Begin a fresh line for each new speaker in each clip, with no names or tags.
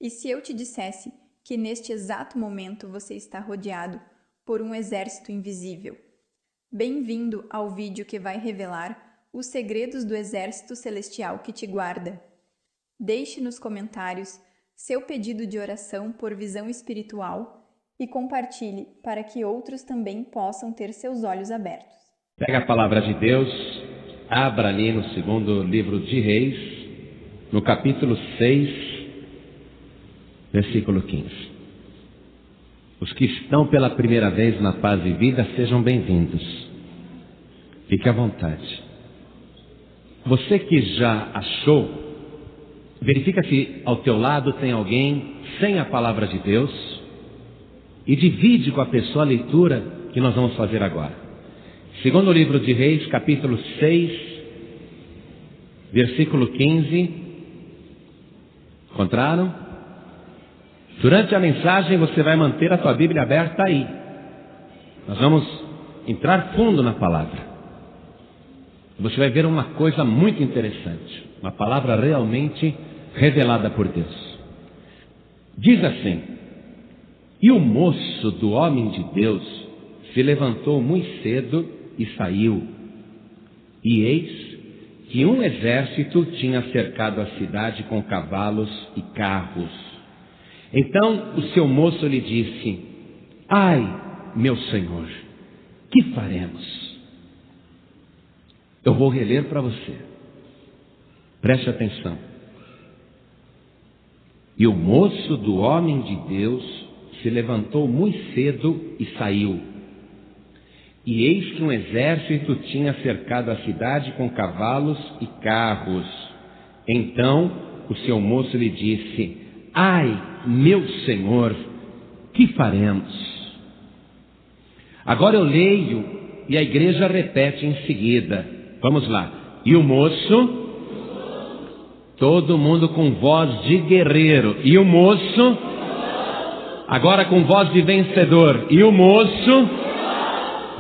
E se eu te dissesse que neste exato momento você está rodeado por um exército invisível? Bem-vindo ao vídeo que vai revelar os segredos do exército celestial que te guarda. Deixe nos comentários seu pedido de oração por visão espiritual e compartilhe para que outros também possam ter seus olhos abertos.
Pega a palavra de Deus, abra ali no segundo livro de Reis, no capítulo 6, versículo 15. Os que estão pela primeira vez na Paz e Vida, sejam bem-vindos. Fique à vontade. Você que já achou, verifica se ao teu lado tem alguém sem a palavra de Deus e divide com a pessoa a leitura que nós vamos fazer agora. Segundo livro de Reis, capítulo 6, versículo 15. Encontraram? Durante a mensagem você vai manter a tua Bíblia aberta aí. Nós vamos entrar fundo na palavra. Você vai ver uma coisa muito interessante. Uma palavra realmente revelada por Deus. Diz assim: e o moço do homem de Deus se levantou muito cedo e saiu. E eis que um exército tinha cercado a cidade com cavalos e carros. Então o seu moço lhe disse: ai, meu senhor, que faremos? Eu vou reler para você. Preste atenção. E o moço do homem de Deus se levantou muito cedo e saiu. E eis que um exército tinha cercado a cidade com cavalos e carros. Então o seu moço lhe disse: ai, meu senhor, que faremos? Agora eu leio e a igreja repete em seguida. Vamos lá. E o moço, todo mundo com voz de guerreiro. E o moço, agora com voz de vencedor. E o moço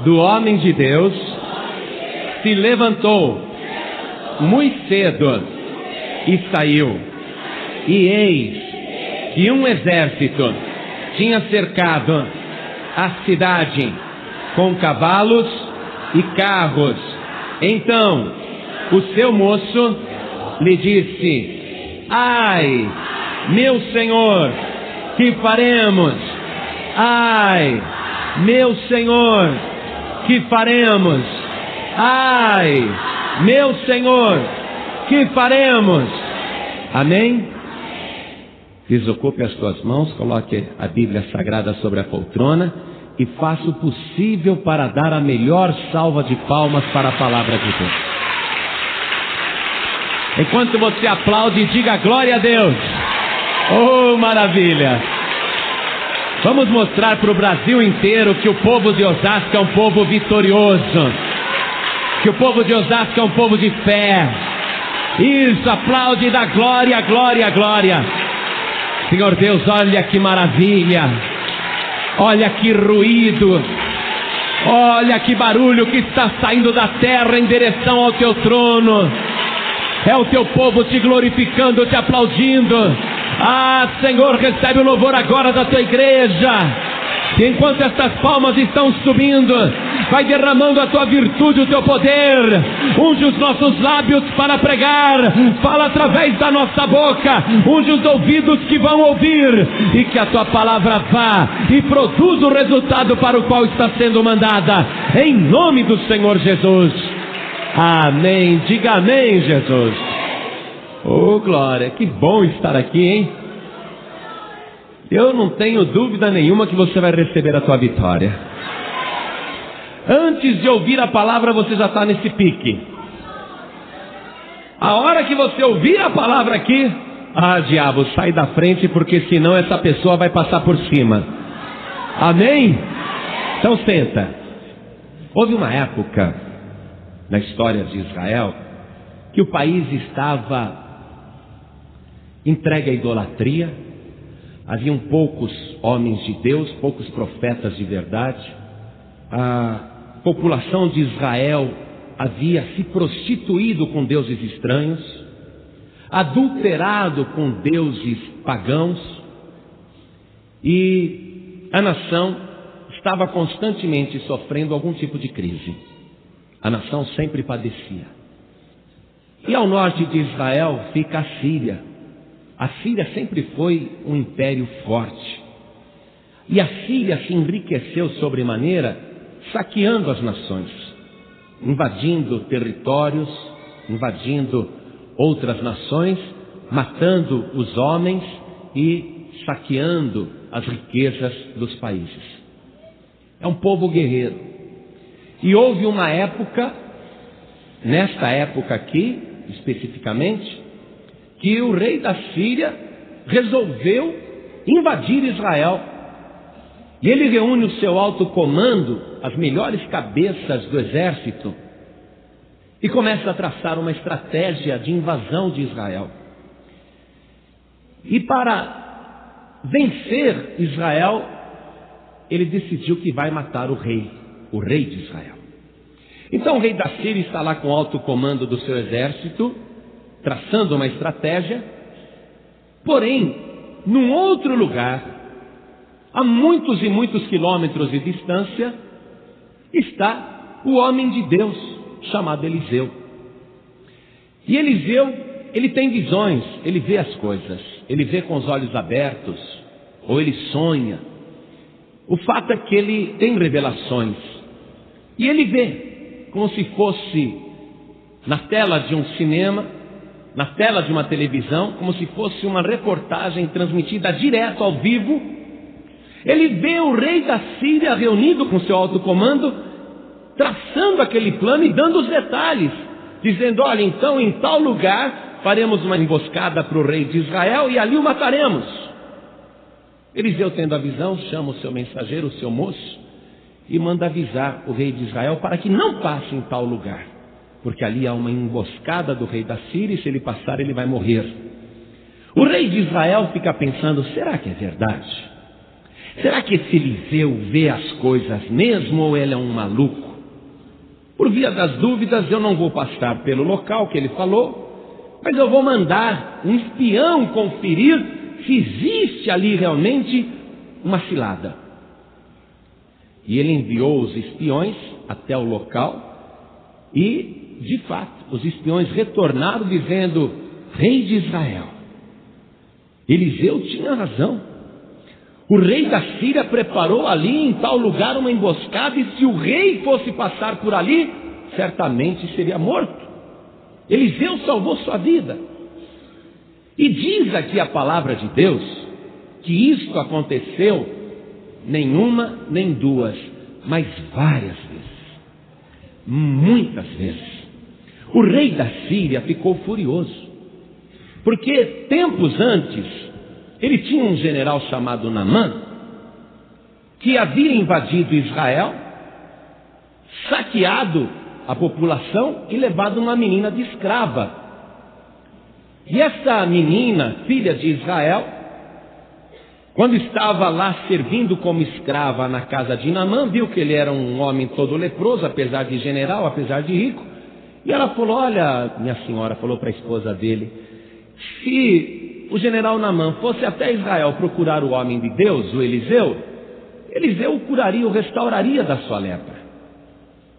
do homem de Deus se levantou muito cedo e saiu. E eis que um exército tinha cercado a cidade com cavalos e carros. Então o seu moço lhe disse: ai, meu senhor, que faremos? Ai, meu senhor, que faremos? Ai, meu senhor, que faremos? Amém? Desocupe as tuas mãos, coloque a Bíblia Sagrada sobre a poltrona e faça o possível para dar a melhor salva de palmas para a palavra de Deus. Enquanto você aplaude, diga glória a Deus. Oh, maravilha! Vamos mostrar para o Brasil inteiro que o povo de Osasco é um povo vitorioso, que o povo de Osasco é um povo de fé. Isso, aplaude e dá glória, glória, glória. Senhor Deus, olha que maravilha. Olha que ruído, olha que barulho que está saindo da terra em direção ao teu trono. É o teu povo te glorificando, te aplaudindo. Ah, Senhor, recebe o louvor agora da tua igreja. E enquanto estas palmas estão subindo, vai derramando a tua virtude, o teu poder. Unge os nossos lábios para pregar. Fala através da nossa boca. Unge os ouvidos que vão ouvir. E que a tua palavra vá e produza o resultado para o qual está sendo mandada. Em nome do Senhor Jesus. Amém. Diga amém, Jesus. Oh, glória. Que bom estar aqui, hein? Eu não tenho dúvida nenhuma que você vai receber a tua vitória. Antes de ouvir a palavra, você já está nesse pique. A hora que você ouvir a palavra aqui, ah, diabo, sai da frente, porque senão essa pessoa vai passar por cima. Amém? Então senta. Houve uma época na história de Israel que o país estava entregue à idolatria. Haviam poucos homens de Deus, poucos profetas de verdade. A população de Israel havia se prostituído com deuses estranhos. adulterado com deuses pagãos, e a nação estava constantemente sofrendo algum tipo de crise. A nação sempre padecia. E ao norte de Israel fica a Síria. A Síria sempre foi um império forte. E a Síria se enriqueceu sobremaneira saqueando as nações, invadindo territórios, invadindo outras nações, matando os homens e saqueando as riquezas dos países. É um povo guerreiro. E houve uma época, nesta época aqui, especificamente, que o rei da Síria resolveu invadir Israel. E ele reúne o seu alto comando, as melhores cabeças do exército, e começa a traçar uma estratégia de invasão de Israel. E para vencer Israel, ele decidiu que vai matar o rei de Israel. Então o rei da Síria está lá com o alto comando do seu exército, traçando uma estratégia. Porém, num outro lugar, a muitos e muitos quilômetros de distância, está o homem de Deus, chamado Eliseu. E Eliseu, ele tem visões, ele vê as coisas, ele vê com os olhos abertos, ou ele sonha. O fato é que ele tem revelações, e ele vê como se fosse na tela de um cinema, na tela de uma televisão, como se fosse uma reportagem transmitida direto ao vivo. Ele vê o rei da Síria reunido com seu alto comando, traçando aquele plano e dando os detalhes, dizendo: olha, então em tal lugar faremos uma emboscada para o rei de Israel e ali o mataremos. Eliseu, tendo a visão, chama o seu mensageiro, o seu moço, e manda avisar o rei de Israel para que não passe em tal lugar, porque ali há uma emboscada do rei da Síria e se ele passar ele vai morrer. O rei de Israel fica pensando: será que é verdade? Será que esse Eliseu vê as coisas mesmo ou ele é um maluco? Por via das dúvidas, eu não vou passar pelo local que ele falou, mas eu vou mandar um espião conferir se existe ali realmente uma cilada. E ele enviou os espiões até o local e, de fato, os espiões retornaram dizendo: rei de Israel, Eliseu tinha razão. O rei da Síria preparou ali em tal lugar uma emboscada, e se o rei fosse passar por ali, certamente seria morto. Eliseu salvou sua vida. E diz aqui a palavra de Deus que isto aconteceu nenhuma nem duas, mas várias vezes, muitas vezes. O rei da Síria ficou furioso, porque tempos antes ele tinha um general chamado Naamã, que havia invadido Israel, saqueado a população e levado uma menina de escrava. E essa menina, filha de Israel, quando estava lá servindo como escrava na casa de Naamã, viu que ele era um homem todo leproso, apesar de general, apesar de rico. E ela falou: olha, minha senhora, falou para a esposa dele, se o general Naamã fosse até Israel procurar o homem de Deus, o Eliseu, Eliseu o curaria, o restauraria da sua lepra.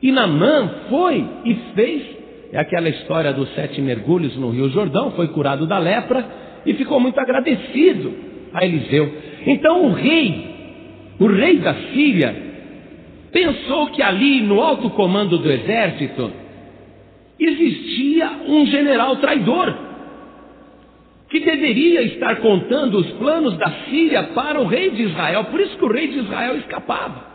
E Naamã foi e fez. É aquela história dos 7 mergulhos no Rio Jordão, foi curado da lepra e ficou muito agradecido a Eliseu. Então o rei da Síria, pensou que ali no alto comando do exército existia um general traidor, que deveria estar contando os planos da Síria para o rei de Israel. Por isso que o rei de Israel escapava.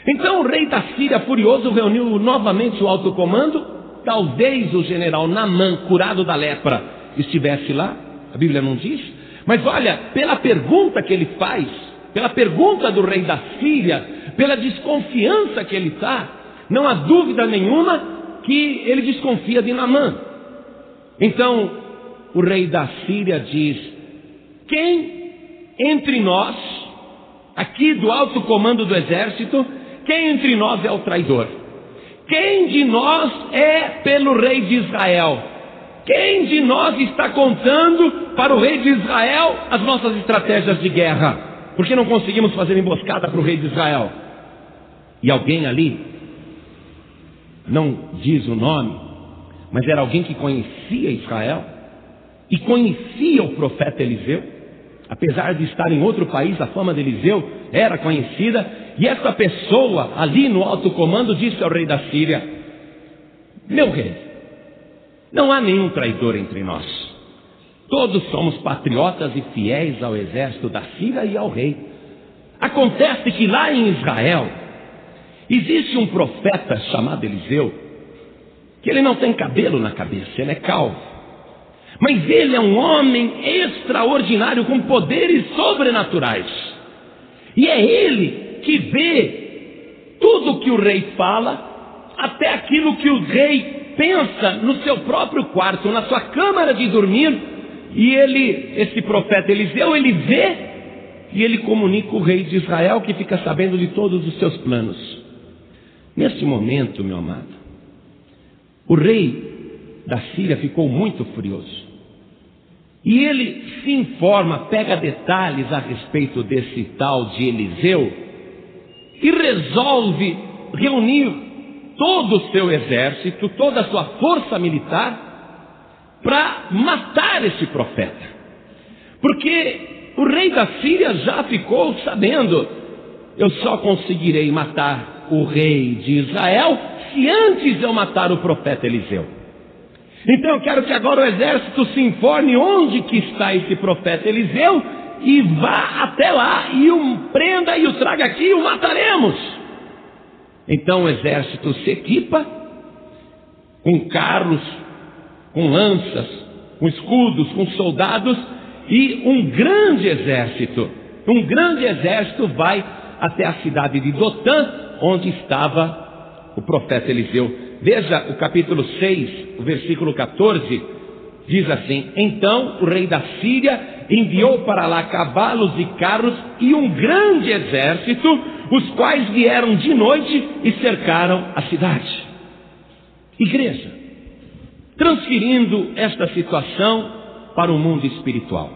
Então o rei da Síria, furioso, reuniu novamente o alto comando. Talvez o general Naamã, curado da lepra, estivesse lá, a Bíblia não diz, mas olha, pela pergunta que ele faz, pela pergunta do rei da Síria, pela desconfiança que ele está, não há dúvida nenhuma que ele desconfia de Naamã. Então o rei da Síria diz: quem entre nós, aqui do alto comando do exército, quem entre nós é o traidor? Quem de nós é pelo rei de Israel? Quem de nós está contando para o rei de Israel as nossas estratégias de guerra? Porque não conseguimos fazer emboscada para o rei de Israel. E alguém ali, não diz o nome, mas era alguém que conhecia Israel e conhecia o profeta Eliseu. Apesar de estar em outro país, a fama de Eliseu era conhecida. E essa pessoa ali no alto comando disse ao rei da Síria: meu rei, não há nenhum traidor entre nós. Todos somos patriotas e fiéis ao exército da Síria e ao rei. Acontece que lá em Israel existe um profeta chamado Eliseu, que ele não tem cabelo na cabeça, ele é calvo. Mas ele é um homem extraordinário, com poderes sobrenaturais. E é ele que vê tudo que o rei fala, até aquilo que o rei pensa no seu próprio quarto, na sua câmara de dormir. E esse profeta Eliseu, ele vê e ele comunica o rei de Israel, que fica sabendo de todos os seus planos. Nesse momento, meu amado, o rei da Síria ficou muito furioso. E ele se informa, pega detalhes a respeito desse tal de Eliseu e resolve reunir todo o seu exército, toda a sua força militar, para matar esse profeta. Porque o rei da Síria já ficou sabendo: eu só conseguirei matar o rei de Israel se antes eu matar o profeta Eliseu. Então eu quero que agora o exército se informe onde que está esse profeta Eliseu e vá até lá e o prenda e o traga aqui e o mataremos. Então o exército se equipa com carros, com lanças, com escudos, com soldados, e um grande exército vai até a cidade de Dotã, onde estava o profeta Eliseu. Veja o capítulo 6, o versículo 14, diz assim: então o rei da Síria enviou para lá cavalos e carros e um grande exército, os quais vieram de noite e cercaram a cidade. Igreja, transferindo esta situação para o mundo espiritual,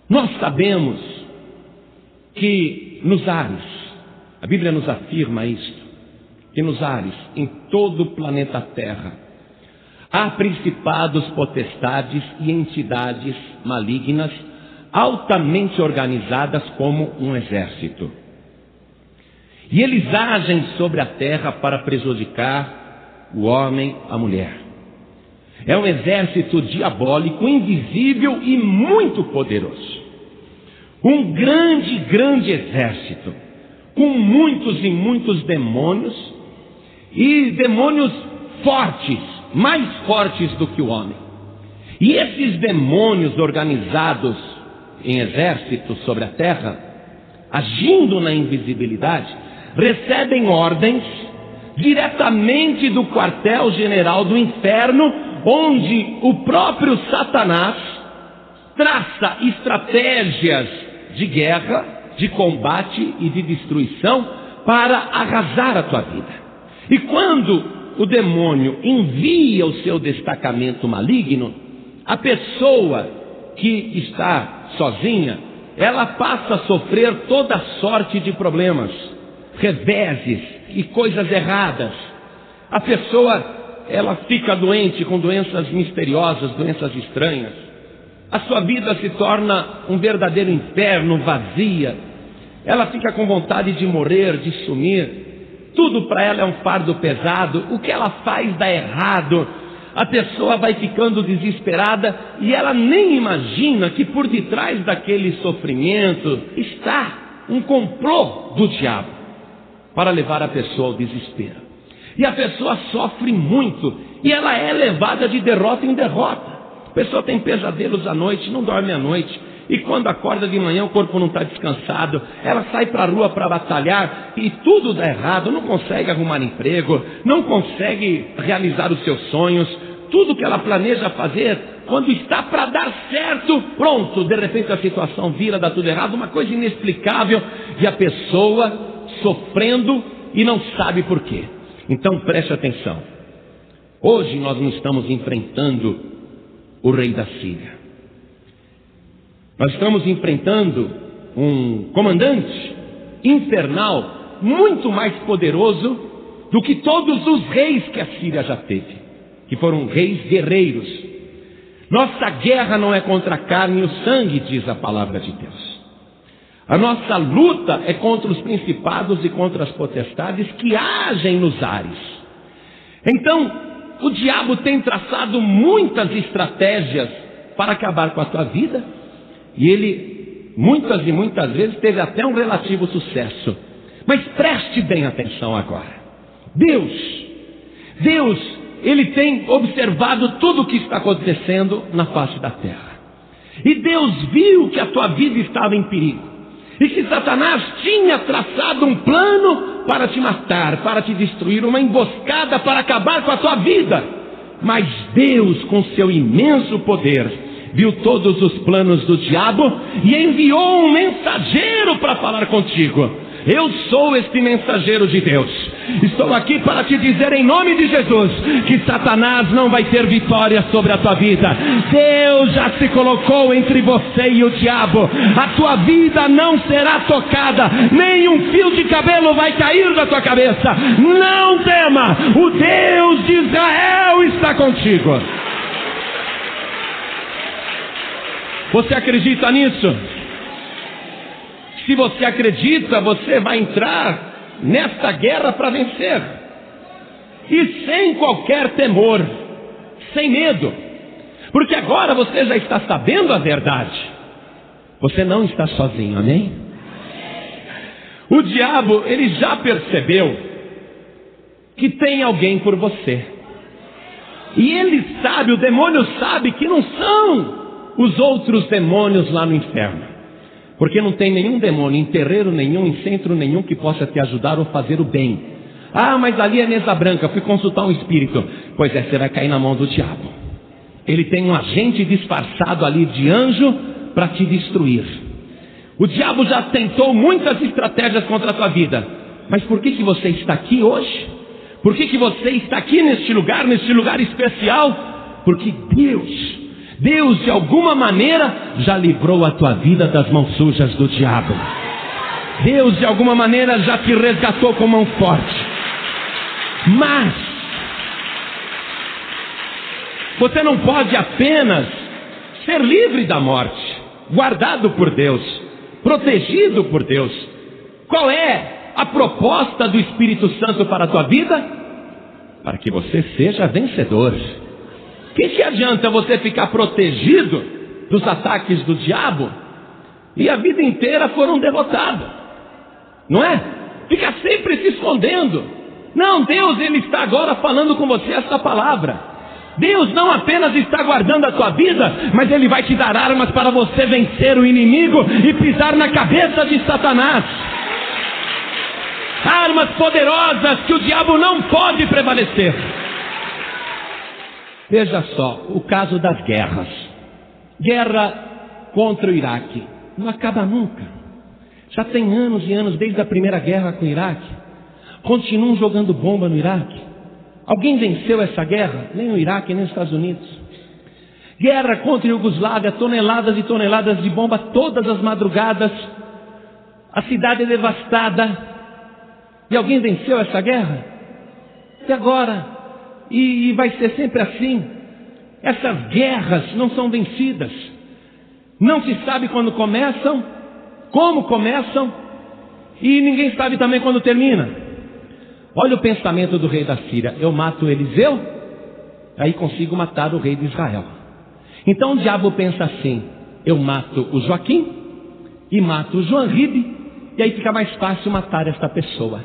nós sabemos que nos ares, a Bíblia nos afirma isto, que nos ares, em todo o planeta Terra, há principados, potestades e entidades malignas altamente organizadas como um exército. E eles agem sobre a terra para prejudicar o homem, a mulher. É um exército diabólico, invisível e muito poderoso. Um grande exército, com muitos e muitos demônios, e demônios fortes, mais fortes do que o homem. E esses demônios organizados em exércitos sobre a terra, agindo na invisibilidade, recebem ordens diretamente do quartel-general do inferno, onde o próprio Satanás traça estratégias de guerra, de combate e de destruição para arrasar a tua vida. E quando o demônio envia o seu destacamento maligno, a pessoa que está sozinha, ela passa a sofrer toda sorte de problemas, reveses e coisas erradas. A pessoa, ela fica doente com doenças misteriosas, doenças estranhas. A sua vida se torna um verdadeiro inferno, vazia. Ela fica com vontade de morrer, de sumir. Tudo para ela é um fardo pesado. O que ela faz dá errado. A pessoa vai ficando desesperada e ela nem imagina que por detrás daquele sofrimento está um complô do diabo para levar a pessoa ao desespero. E a pessoa sofre muito e ela é levada de derrota em derrota. A pessoa tem pesadelos à noite, não dorme à noite. E quando acorda de manhã o corpo não está descansado. Ela sai para a rua para batalhar e tudo dá errado. Não consegue arrumar emprego, não consegue realizar os seus sonhos. Tudo que ela planeja fazer, quando está para dar certo, pronto, de repente a situação vira, dá tudo errado. Uma coisa inexplicável. E a pessoa sofrendo e não sabe por quê. Então preste atenção. Hoje nós não estamos enfrentando o rei da Síria. Nós estamos enfrentando um comandante infernal muito mais poderoso do que todos os reis que a Síria já teve, que foram reis guerreiros. Nossa guerra não é contra a carne e o sangue, diz a palavra de Deus. A nossa luta é contra os principados e contra as potestades que agem nos ares. Então, o diabo tem traçado muitas estratégias para acabar com a tua vida, e ele muitas e muitas vezes teve até um relativo sucesso. Mas preste bem atenção agora. Deus, Ele tem observado tudo o que está acontecendo na face da terra. E Deus viu que a tua vida estava em perigo. E que Satanás tinha traçado um plano para te matar, para te destruir, uma emboscada para acabar com a tua vida. Mas Deus, com seu imenso poder, viu todos os planos do diabo e enviou um mensageiro para falar contigo. Eu sou este mensageiro de Deus. Estou aqui para te dizer em nome de Jesus que Satanás não vai ter vitória sobre a tua vida. Deus já se colocou entre você e o diabo. A tua vida não será tocada, nem um fio de cabelo vai cair da tua cabeça. Não tema, o Deus de Israel está contigo. Você acredita nisso? Se você acredita, você vai entrar nesta guerra para vencer. E sem qualquer temor, sem medo. Porque agora você já está sabendo a verdade. Você não está sozinho, amém? O diabo, ele já percebeu que tem alguém por você. E ele sabe, o demônio sabe que não são os outros demônios lá no inferno. Porque não tem nenhum demônio, em terreiro nenhum, em centro nenhum que possa te ajudar ou fazer o bem. Ah, mas ali é mesa branca, fui consultar um espírito. Pois é, você vai cair na mão do diabo. Ele tem um agente disfarçado ali de anjo para te destruir. O diabo já tentou muitas estratégias contra a tua vida. Mas por que você está aqui hoje? Por que você está aqui neste lugar especial? Porque Deus de alguma maneira já livrou a tua vida das mãos sujas do diabo. Deus de alguma maneira já te resgatou com mão forte. Mas você não pode apenas ser livre da morte, guardado por Deus, protegido por Deus. Qual é a proposta do Espírito Santo para a tua vida? Para que você seja vencedor. Que adianta você ficar protegido dos ataques do diabo e a vida inteira for um derrotado? Não é? Fica sempre se escondendo. Não, Deus, Ele está agora falando com você essa palavra. Deus não apenas está guardando a tua vida, mas Ele vai te dar armas para você vencer o inimigo e pisar na cabeça de Satanás. Armas poderosas que o diabo não pode prevalecer. Veja só, o caso das guerras. Guerra contra o Iraque. Não acaba nunca. Já tem anos e anos desde a primeira guerra com o Iraque. Continuam jogando bomba no Iraque. Alguém venceu essa guerra? Nem o Iraque, nem os Estados Unidos. Guerra contra a Iugoslávia, toneladas e toneladas de bomba todas as madrugadas. A cidade é devastada. E alguém venceu essa guerra? E agora? E vai ser sempre assim. Essas guerras não são vencidas. Não se sabe quando começam, como começam, e ninguém sabe também quando termina. Olha o pensamento do rei da Síria: eu mato Eliseu, aí consigo matar o rei de Israel. Então o diabo pensa assim: eu mato o Joaquim e mato o Joanribe, e aí fica mais fácil matar esta pessoa,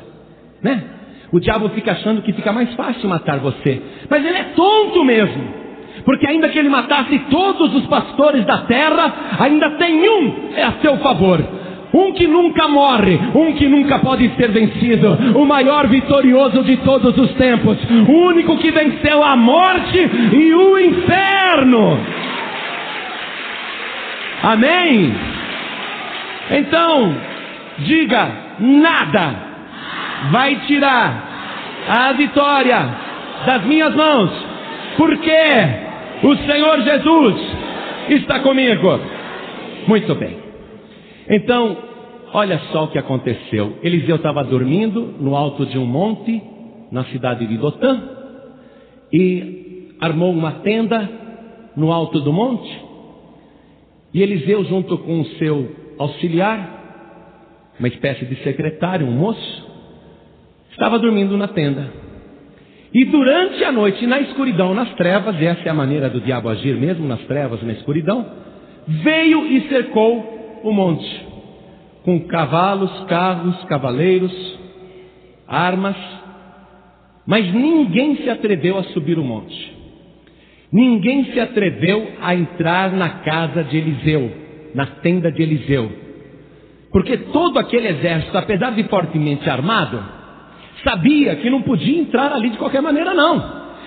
né? O diabo fica achando que fica mais fácil matar você. Mas ele é tonto mesmo. Porque ainda que ele matasse todos os pastores da terra, ainda tem um a seu favor. Um que nunca morre, um que nunca pode ser vencido. O maior vitorioso de todos os tempos. O único que venceu a morte e o inferno. Amém? Então, diga: nada vai tirar a vitória das minhas mãos, porque O Senhor Jesus está comigo. Muito bem. Então, olha só o que aconteceu. Eliseu estava dormindo no alto de um monte, na cidade de Dotã, e armou uma tenda no alto do monte. E Eliseu, junto com o seu auxiliar, uma espécie de secretário, um moço, estava dormindo na tenda. E durante a noite, na escuridão, nas trevas, e essa é a maneira do diabo agir mesmo, nas trevas, na escuridão, veio e cercou o monte, com cavalos, carros, cavaleiros, armas, mas ninguém se atreveu a subir o monte. Ninguém se atreveu a entrar na casa de Eliseu, na tenda de Eliseu, porque todo aquele exército, apesar de fortemente armado, sabia que não podia entrar ali de qualquer maneira não.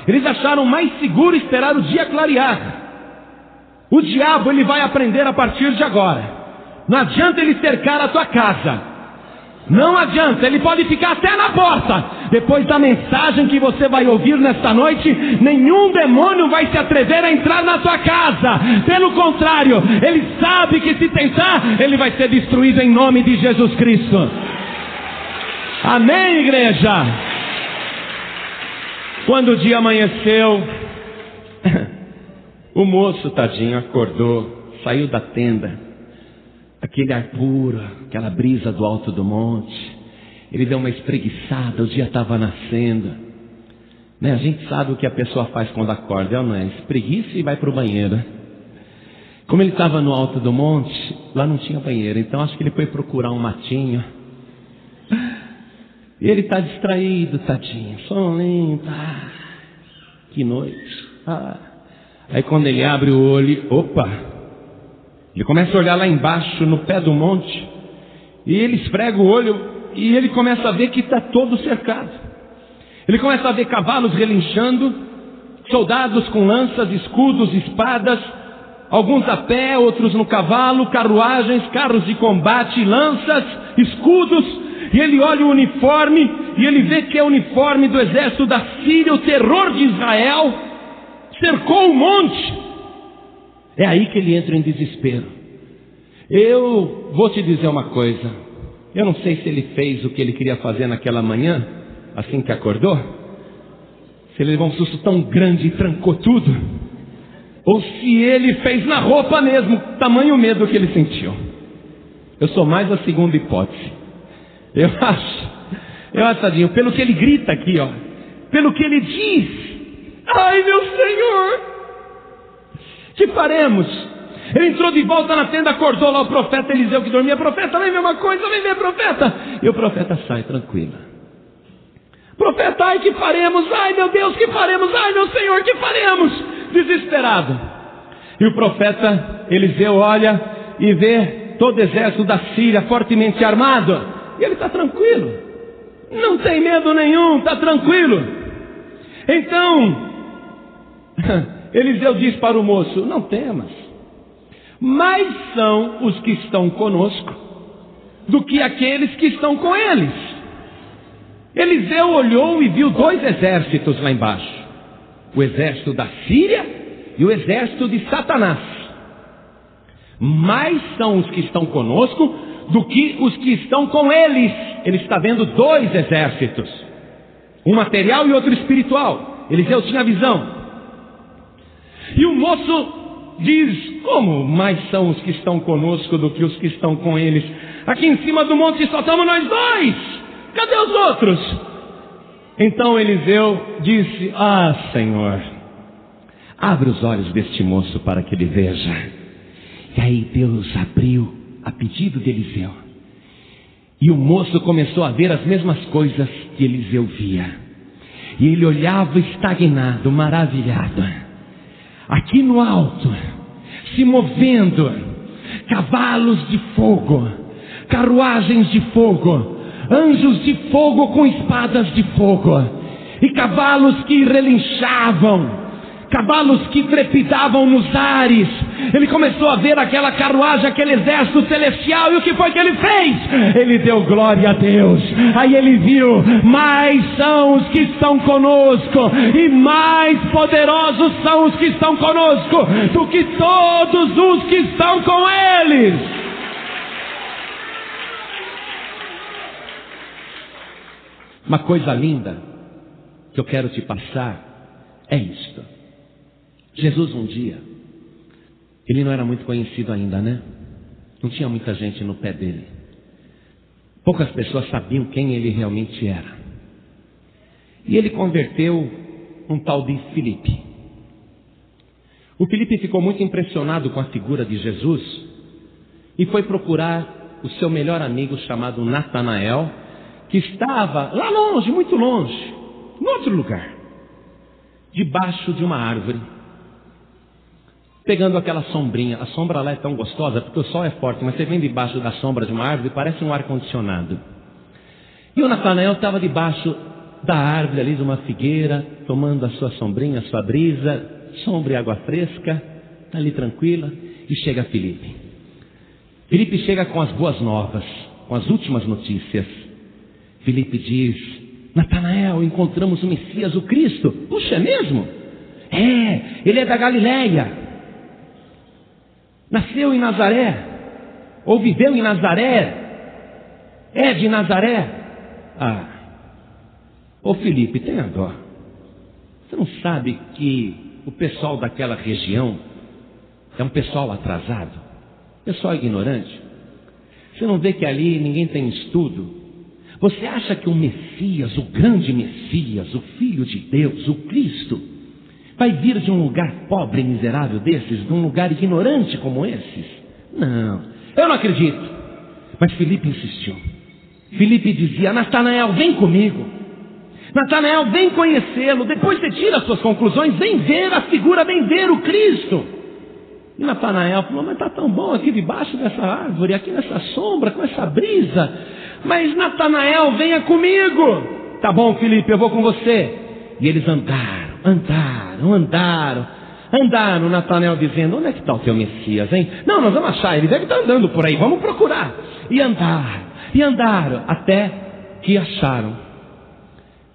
Eles acharam mais seguro esperar o dia clarear. O diabo, ele vai aprender a partir de agora. Não adianta ele cercar a tua casa. Não adianta, ele pode ficar até na porta. Depois da mensagem que você vai ouvir nesta noite, nenhum demônio vai se atrever a entrar na tua casa. Pelo contrário, ele sabe que se tentar, ele vai ser destruído em nome de Jesus Cristo. Amém, igreja? Quando o dia amanheceu, o moço, tadinho, acordou, saiu da tenda, aquele ar puro, aquela brisa do alto do monte. Ele deu uma espreguiçada, o dia estava nascendo, né? A gente sabe o que a pessoa faz quando acorda, não é? Espreguiça e vai para o banheiro. Como ele estava no alto do monte, lá não tinha banheiro, então acho que ele foi procurar um matinho. E ele está distraído, tadinho, sonolento. Que noite. Aí quando ele abre o olho, opa, ele começa a olhar lá embaixo, no pé do monte, e ele esfrega o olho, e ele começa a ver que está todo cercado. Ele começa a ver cavalos relinchando, soldados com lanças, escudos, espadas, alguns a pé, outros no cavalo, carruagens, carros de combate, lanças, escudos. E ele olha o uniforme, e ele vê que é o uniforme do exército da Síria, o terror de Israel, cercou o monte. É aí que ele entra em desespero. Eu vou te dizer uma coisa, eu não sei se ele fez o que ele queria fazer naquela manhã, assim que acordou, se ele levou um susto tão grande e trancou tudo, ou se ele fez na roupa mesmo, tamanho medo que ele sentiu. Eu sou mais a segunda hipótese. Eu acho, tadinho, pelo que ele grita aqui, ó, pelo que ele diz: ai meu Senhor, que faremos? Ele entrou de volta na tenda, acordou lá o profeta Eliseu que dormia. Profeta, vem ver uma coisa, vem ver, profeta. E o profeta sai tranquilo. Profeta, ai que faremos? Ai meu Deus, que faremos? Ai meu Senhor, que faremos? Desesperado. E o profeta Eliseu olha e vê todo o exército da Síria fortemente armado. E ele está tranquilo, não tem medo nenhum, está tranquilo. Então, Eliseu diz para o moço: não temas, mais são os que estão conosco do que aqueles que estão com eles. Eliseu olhou e viu dois exércitos lá embaixo, o exército da Síria e o exército de Satanás. Mais são os que estão conosco do que os que estão com eles. Ele está vendo dois exércitos, um material e outro espiritual. Eliseu tinha visão. E o moço diz: como mais são os que estão conosco do que os que estão com eles? Aqui em cima do monte só estamos nós dois, cadê os outros? Então Eliseu disse: ah, Senhor, abre os olhos deste moço para que ele veja. E aí Deus abriu a pedido de Eliseu, e o moço começou a ver as mesmas coisas que Eliseu via. E ele olhava estagnado, maravilhado. Aqui no alto, se movendo, cavalos de fogo, carruagens de fogo, anjos de fogo com espadas de fogo, e cavalos que relinchavam, cavalos que trepidavam nos ares, Ele começou a ver aquela carruagem, aquele exército celestial, e o que foi que ele fez? Ele deu glória a Deus. Aí ele viu, mais são os que estão conosco, e mais poderosos são os que estão conosco, do que todos os que estão com eles. Uma coisa linda que eu quero te passar é isto. Jesus um dia, ele não era muito conhecido ainda, né? Não tinha muita gente no pé dele. Poucas pessoas sabiam quem ele realmente era. E ele converteu um tal de Filipe. O Filipe ficou muito impressionado com a figura de Jesus e foi procurar o seu melhor amigo chamado Natanael, que estava lá longe, muito longe, em outro lugar, debaixo de uma árvore, pegando aquela sombrinha. A sombra lá é tão gostosa, porque o sol é forte, mas você vem debaixo da sombra de uma árvore, parece um ar-condicionado. E o Natanael estava debaixo da árvore ali, de uma figueira, tomando a sua sombrinha, a sua brisa, sombra e água fresca, ali tranquila, e chega Filipe. Filipe chega com as boas novas, com as últimas notícias. Filipe diz: Natanael, encontramos o Messias, o Cristo. Puxa, é mesmo? É, ele é da Galileia. Nasceu em Nazaré, ou viveu em Nazaré, é de Nazaré. Ô Filipe, tenha dó. Você não sabe que o pessoal daquela região é um pessoal atrasado, pessoal ignorante? Você não vê que ali ninguém tem estudo? Você acha que o Messias, o grande Messias, o Filho de Deus, o Cristo, vai vir de um lugar pobre e miserável desses, de um lugar ignorante como esses? Não, eu não acredito. Mas Filipe insistiu. Filipe dizia: Natanael, vem comigo. Natanael, vem conhecê-lo. Depois você tira as suas conclusões. Vem ver a figura, vem ver o Cristo. E Natanael falou: mas está tão bom aqui debaixo dessa árvore, aqui nessa sombra, com essa brisa. Mas Natanael, venha comigo. Tá bom, Filipe, eu vou com você. E eles andaram, Natanael dizendo: onde é que está o teu Messias, hein? Não, nós vamos achar, ele deve estar andando por aí, vamos procurar. E andaram, até que acharam.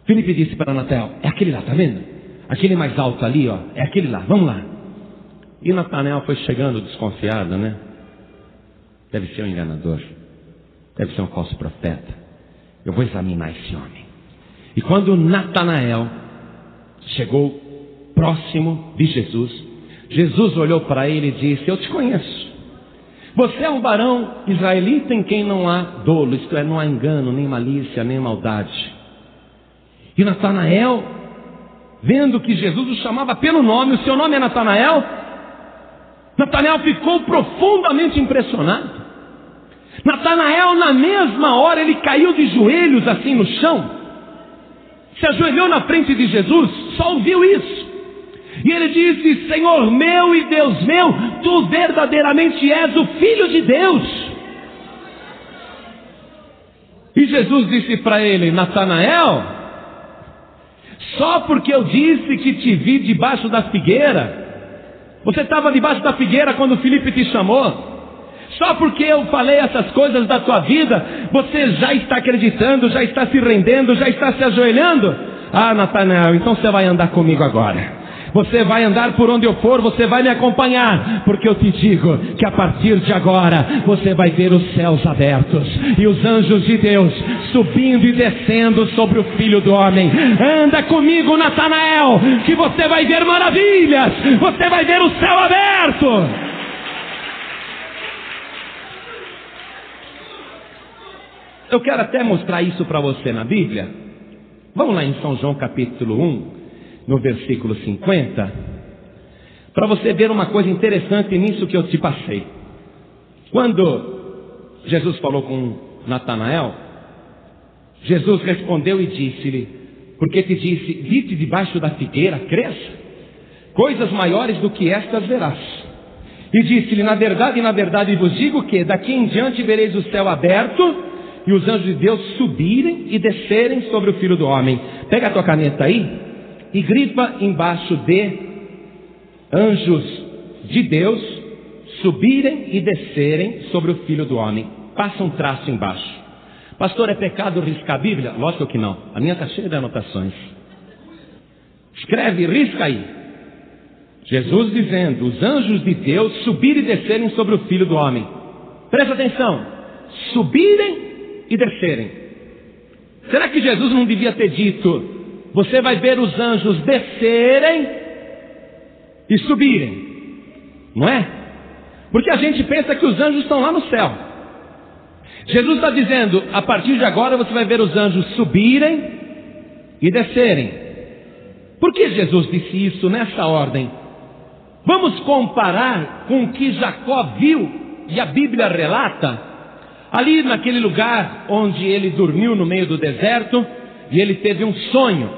Filipe disse para Natanael: é aquele lá, tá vendo? Aquele mais alto ali, ó, é aquele lá, vamos lá. E Natanael foi chegando desconfiado, né? Deve ser um enganador, deve ser um falso profeta. Eu vou examinar esse homem. E quando Natanael chegou próximo de Jesus, Jesus olhou para ele e disse: eu te conheço. Você é um varão israelita em quem não há dolo, isto é, não há engano, nem malícia, nem maldade. E Natanael, vendo que Jesus o chamava pelo nome, o seu nome é Natanael, Natanael ficou profundamente impressionado. Natanael, na mesma hora, ele caiu de joelhos assim no chão, se ajoelhou na frente de Jesus, só ouviu isso. E ele disse: Senhor meu e Deus meu, tu verdadeiramente és o Filho de Deus. E Jesus disse para ele: Natanael, só porque eu disse que te vi debaixo da figueira, você estava debaixo da figueira quando Filipe te chamou, só porque eu falei essas coisas da tua vida, você já está acreditando, já está se rendendo, já está se ajoelhando? Natanael, então você vai andar comigo agora. Você vai andar por onde eu for, você vai me acompanhar, porque eu te digo que a partir de agora você vai ver os céus abertos e os anjos de Deus subindo e descendo sobre o Filho do Homem. Anda comigo, Natanael, que você vai ver maravilhas, você vai ver o céu aberto. Eu quero até mostrar isso para você na Bíblia. Vamos lá em São João capítulo 1, no versículo 50, para você ver uma coisa interessante nisso que eu te passei. Quando Jesus falou com Natanael, Jesus respondeu e disse-lhe: porque te disse, vi-te debaixo da figueira, cresça, coisas maiores do que estas verás. E disse-lhe: na verdade vos digo que daqui em diante vereis o céu aberto e os anjos de Deus subirem e descerem sobre o Filho do Homem. Pega a tua caneta aí e grifa embaixo de anjos de Deus subirem e descerem sobre o Filho do Homem. Passa um traço embaixo. Pastor, é pecado riscar a Bíblia? Lógico que não. A minha está cheia de anotações. Escreve, risca aí. Jesus dizendo, os anjos de Deus subirem e descerem sobre o Filho do Homem. Presta atenção. Subirem e descerem. Será que Jesus não devia ter dito, você vai ver os anjos descerem e subirem? Não é? Porque a gente pensa que os anjos estão lá no céu. Jesus está dizendo, a partir de agora você vai ver os anjos subirem e descerem. Por que Jesus disse isso nessa ordem? Vamos comparar com o que Jacó viu e a Bíblia relata, ali naquele lugar onde ele dormiu no meio do deserto e ele teve um sonho.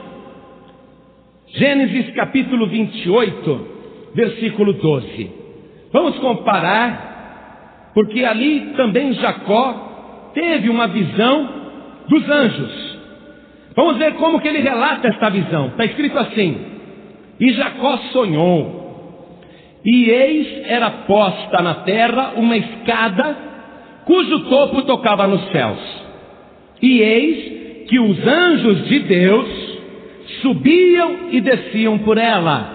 Gênesis capítulo 28, versículo 12. Vamos comparar, porque ali também Jacó teve uma visão dos anjos. Vamos ver como que ele relata esta visão. Está escrito assim: e Jacó sonhou, e eis era posta na terra uma escada, cujo topo tocava nos céus. E eis que os anjos de Deus subiam e desciam por ela.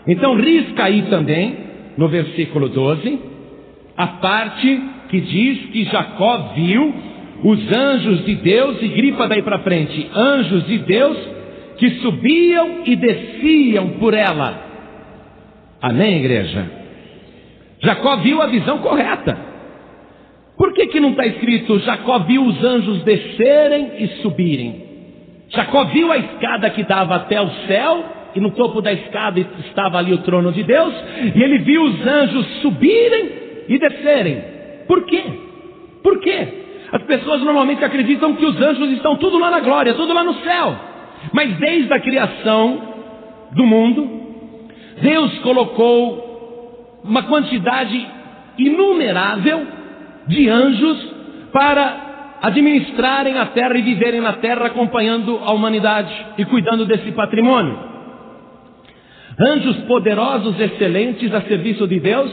Então risca aí também, no versículo 12, a parte que diz que Jacó viu os anjos de Deus, e grifa daí para frente, anjos de Deus que subiam e desciam por ela. Amém, igreja? Jacó viu a visão correta. Por que não está escrito Jacó viu os anjos descerem e subirem? Jacó viu a escada que dava até o céu, e no topo da escada estava ali o trono de Deus, e ele viu os anjos subirem e descerem. Por quê? Por quê? As pessoas normalmente acreditam que os anjos estão tudo lá na glória, tudo lá no céu. Mas desde a criação do mundo, Deus colocou uma quantidade inumerável de anjos para administrarem a terra e viverem na terra, acompanhando a humanidade e cuidando desse patrimônio. Anjos poderosos, excelentes a serviço de Deus,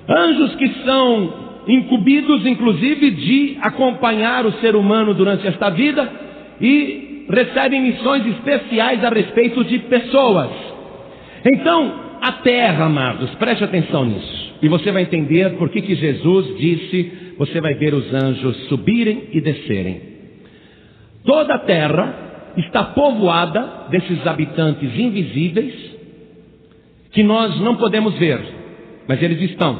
anjos que são incumbidos inclusive de acompanhar o ser humano durante esta vida e recebem missões especiais a respeito de pessoas. Então, a terra, amados, preste atenção nisso, e você vai entender por que Jesus disse, você vai ver os anjos subirem e descerem. Toda a terra está povoada desses habitantes invisíveis, que nós não podemos ver, mas eles estão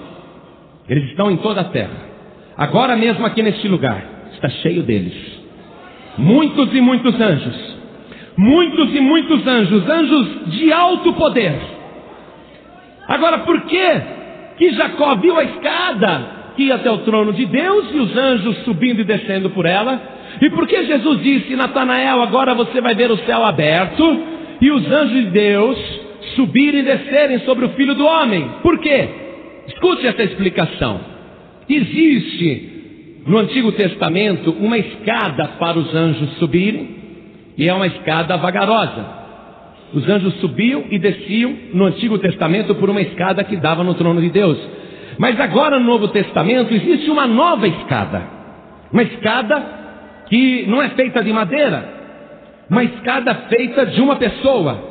em toda a terra. Agora mesmo aqui neste lugar, está cheio deles. Muitos e muitos anjos. Muitos e muitos anjos. Anjos de alto poder. Agora, por que Jacó viu a escada que ia até o trono de Deus e os anjos subindo e descendo por ela? E por que Jesus disse, Natanael, agora você vai ver o céu aberto e os anjos de Deus subirem e descerem sobre o Filho do Homem? Por quê? Escute essa explicação. Existe no Antigo Testamento uma escada para os anjos subirem, e é uma escada vagarosa. Os anjos subiam e desciam no Antigo Testamento por uma escada que dava no trono de Deus. Mas agora no Novo Testamento existe uma nova escada. Uma escada que não é feita de madeira, uma escada feita de uma pessoa.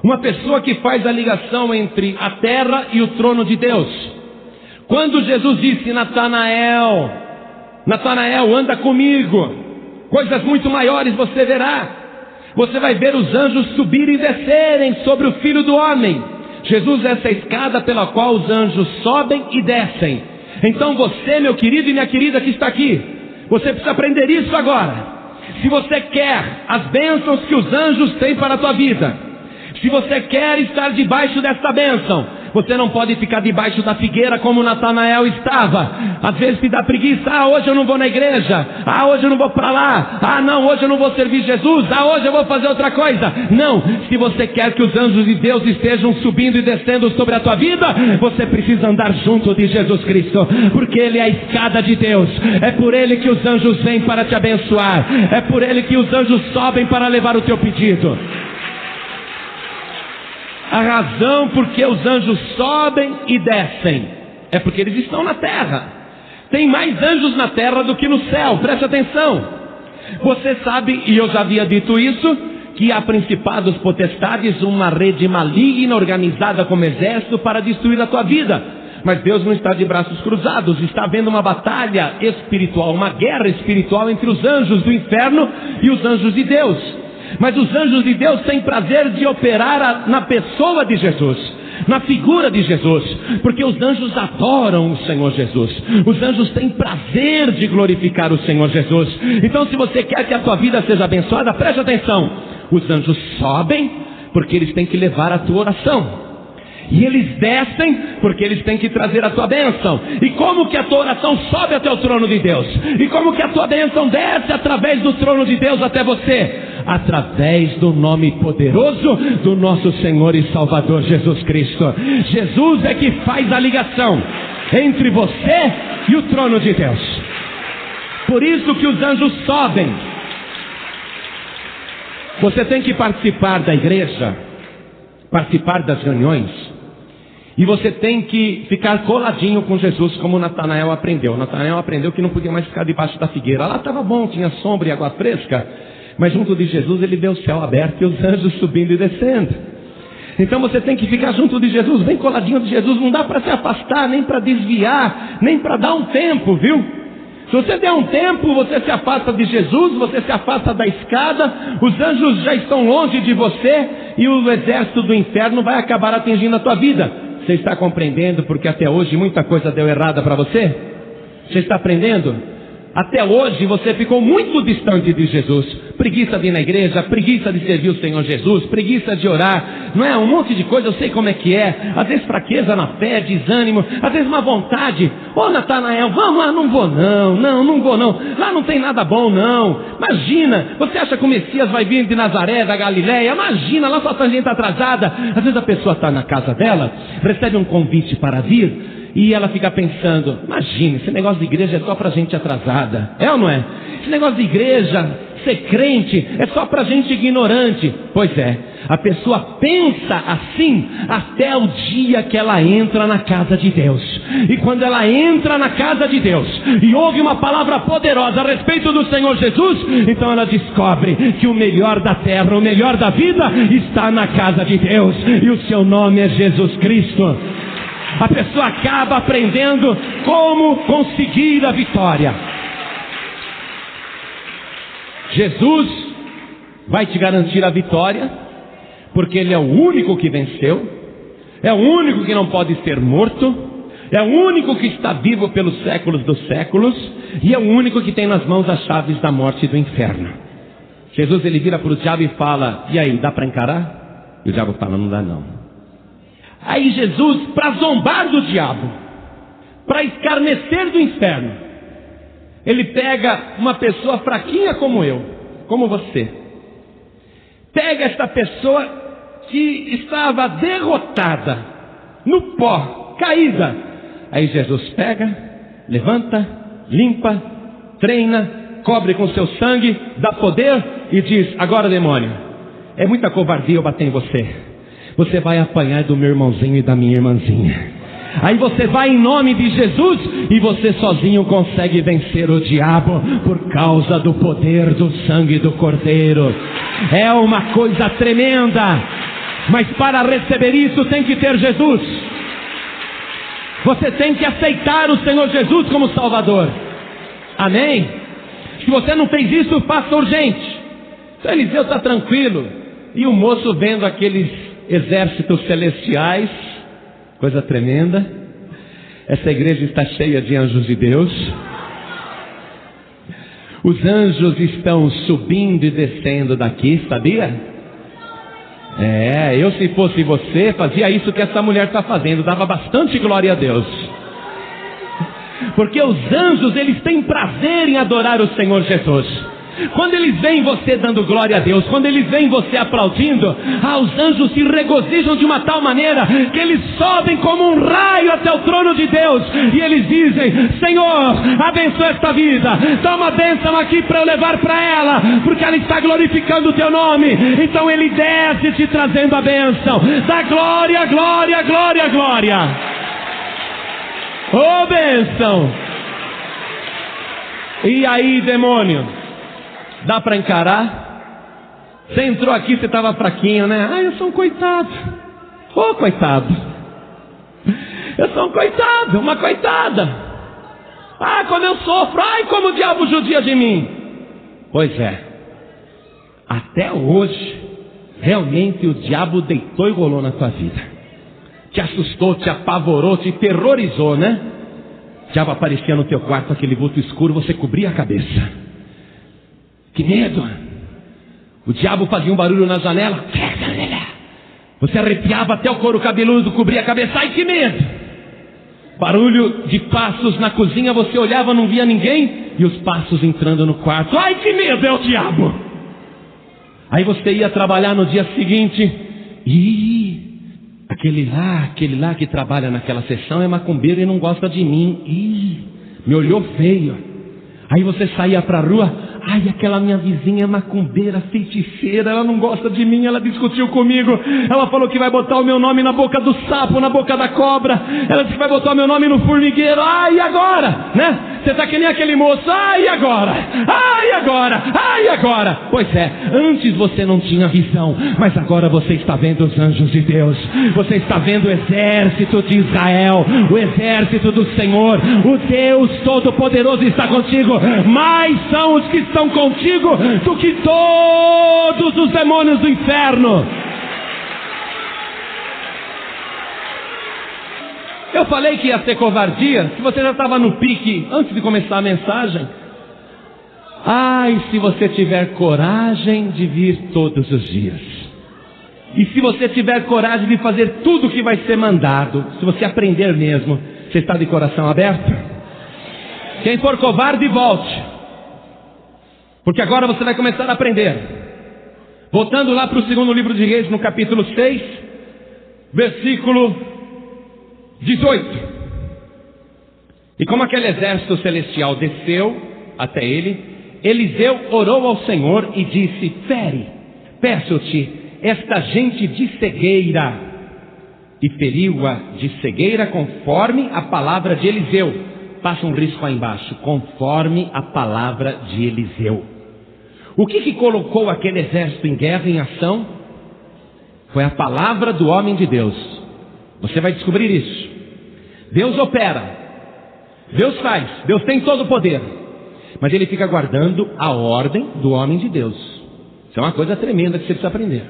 Uma pessoa que faz a ligação entre a terra e o trono de Deus. Quando Jesus disse, Natanael, anda comigo, coisas muito maiores você verá. Você vai ver os anjos subirem e descerem sobre o Filho do Homem. Jesus é essa escada pela qual os anjos sobem e descem. Então você, meu querido e minha querida que está aqui, você precisa aprender isso agora. Se você quer as bênçãos que os anjos têm para a tua vida, se você quer estar debaixo desta bênção, você não pode ficar debaixo da figueira como Natanael estava. Às vezes te dá preguiça, hoje eu não vou na igreja, hoje eu não vou para lá, não, hoje eu não vou servir Jesus, hoje eu vou fazer outra coisa. Não, se você quer que os anjos de Deus estejam subindo e descendo sobre a tua vida, você precisa andar junto de Jesus Cristo, porque Ele é a escada de Deus. É por Ele que os anjos vêm para te abençoar, é por Ele que os anjos sobem para levar o teu pedido. A razão por que os anjos sobem e descem É porque eles estão na terra. Tem mais anjos na terra do que no céu, preste atenção. Você sabe, e eu já havia dito isso, que há principados, potestades, uma rede maligna organizada como exército para destruir a tua vida. Mas Deus não está de braços cruzados, está havendo uma batalha espiritual, uma guerra espiritual entre os anjos do inferno e os anjos de Deus. Mas os anjos de Deus têm prazer de operar na pessoa de Jesus, na figura de Jesus, porque os anjos adoram o Senhor Jesus. Os anjos têm prazer de glorificar o Senhor Jesus. Então, se você quer que a tua vida seja abençoada, preste atenção. Os anjos sobem porque eles têm que levar a tua oração. E eles descem porque eles têm que trazer a tua bênção. E como que a tua oração sobe até o trono de Deus? E como que a tua bênção desce através do trono de Deus até você? Através do nome poderoso do nosso Senhor e Salvador Jesus Cristo. Jesus é que faz a ligação entre você e o trono de Deus. Por isso que os anjos sobem. Você tem que participar da igreja, participar das reuniões, e você tem que ficar coladinho com Jesus, como Natanael aprendeu. Natanael aprendeu que não podia mais ficar debaixo da figueira. Lá estava bom, tinha sombra e água fresca, mas junto de Jesus ele vê o céu aberto e os anjos subindo e descendo. Então você tem que ficar junto de Jesus, bem coladinho de Jesus. Não dá para se afastar, nem para desviar, nem para dar um tempo, viu? Se você der um tempo, você se afasta de Jesus, você se afasta da escada, os anjos já estão longe de você e o exército do inferno vai acabar atingindo a tua vida. Você está compreendendo porque até hoje muita coisa deu errada para você? Você está aprendendo? Até hoje você ficou muito distante de Jesus. Preguiça de ir na igreja, preguiça de servir o Senhor Jesus, preguiça de orar, não é? Um monte de coisa, eu sei como é que é. Às vezes fraqueza na fé, desânimo, às vezes uma vontade. Ô Natanael, vamos lá, não vou não. Lá não tem nada bom não. Imagina, você acha que o Messias vai vir de Nazaré, da Galileia? Imagina, lá só tem gente atrasada. Às vezes a pessoa está na casa dela, recebe um convite para vir, e ela fica pensando, imagina, esse negócio de igreja é só para gente atrasada. É ou não é? Esse negócio de igreja, ser crente, é só para gente ignorante. Pois é, a pessoa pensa assim até o dia que ela entra na casa de Deus. E quando ela entra na casa de Deus e ouve uma palavra poderosa a respeito do Senhor Jesus, então ela descobre que o melhor da terra, o melhor da vida está na casa de Deus. E o seu nome é Jesus Cristo. A pessoa acaba aprendendo como conseguir a vitória. Jesus vai te garantir a vitória, porque Ele é o único que venceu, é o único que não pode ser morto, é o único que está vivo pelos séculos dos séculos, e é o único que tem nas mãos as chaves da morte e do inferno. Jesus, ele vira para o diabo e fala, e aí, dá para encarar? E o diabo fala, não dá não. Aí Jesus, para zombar do diabo, para escarnecer do inferno, ele pega uma pessoa fraquinha como eu, como você. Pega esta pessoa que estava derrotada, no pó, caída. Aí Jesus pega, levanta, limpa, treina, cobre com seu sangue, dá poder e diz, agora demônio, é muita covardia eu bater em você. Você vai apanhar do meu irmãozinho e da minha irmãzinha. Aí você vai em nome de Jesus e você sozinho consegue vencer o diabo por causa do poder do sangue do Cordeiro. É uma coisa tremenda, mas para receber isso tem que ter Jesus. Você tem que aceitar o Senhor Jesus como Salvador. Amém? Se você não fez isso, faça urgente. Então Eliseu está tranquilo e o moço vendo aqueles exércitos celestiais, coisa tremenda. Essa igreja está cheia de anjos de Deus. Os anjos estão subindo e descendo daqui, sabia? Eu se fosse você, fazia isso que essa mulher está fazendo, dava bastante glória a Deus. Porque os anjos, eles têm prazer em adorar o Senhor Jesus. Quando eles veem você dando glória a Deus, quando eles veem você aplaudindo, os anjos se regozijam de uma tal maneira que eles sobem como um raio até o trono de Deus e eles dizem, Senhor, abençoa esta vida, dá uma bênção aqui para eu levar para ela, porque ela está glorificando o teu nome. Então ele desce te trazendo a bênção, dá glória, glória, glória, glória. Ô bênção! E aí, demônio? Dá para encarar? Você entrou aqui, você estava fraquinho, né? Ai, eu sou um coitado. Ô, coitado. Eu sou um coitado, uma coitada. Ah, como eu sofro. Ai, como o diabo judia de mim. Pois é. Até hoje, realmente o diabo deitou e rolou na tua vida. Te assustou, te apavorou, te terrorizou, né? O diabo aparecia no teu quarto, aquele vulto escuro, você cobria a cabeça. Que medo! O diabo fazia um barulho na janela. Você arrepiava até o couro cabeludo, cobria a cabeça. Ai, que medo! Barulho de passos na cozinha, você olhava, não via ninguém, e os passos entrando no quarto. Ai, que medo, é o diabo! Aí você ia trabalhar no dia seguinte. Aquele lá que trabalha naquela sessão é macumbeiro e não gosta de mim. Me olhou feio. Aí você saía pra rua. Ai, aquela minha vizinha é macumbeira, feiticeira, ela não gosta de mim, ela discutiu comigo. Ela falou que vai botar o meu nome na boca do sapo, na boca da cobra. Ela disse que vai botar o meu nome no formigueiro. Ai, e agora? Né? Você tá que nem aquele moço. Ai, e agora? Ai, e agora? Ai, e agora? Pois é, antes você não tinha visão, mas agora você está vendo os anjos de Deus. Você está vendo o exército de Israel, o exército do Senhor. O Deus Todo-Poderoso está contigo. Mais são os que estão contigo do que todos os demônios do inferno. Eu falei que ia ter covardia. Se você já estava no pique antes de começar a mensagem. Ai, se você tiver coragem de vir todos os dias. E se você tiver coragem de fazer tudo que vai ser mandado. Se você aprender mesmo. Você está de coração aberto? Quem for covarde, volte. Porque agora você vai começar a aprender. Voltando lá para o segundo livro de Reis, no capítulo 6, versículo 18. E como aquele exército celestial desceu até ele, Eliseu orou ao Senhor e disse: peço-te esta gente de cegueira. E feriu-a de cegueira conforme a palavra de Eliseu. Passa um risco aí embaixo. Conforme a palavra de Eliseu. O que colocou aquele exército em guerra, em ação? Foi a palavra do homem de Deus. Você vai descobrir isso. Deus opera. Deus faz. Deus tem todo o poder. Mas Ele fica guardando a ordem do homem de Deus. Isso é uma coisa tremenda que você precisa aprender.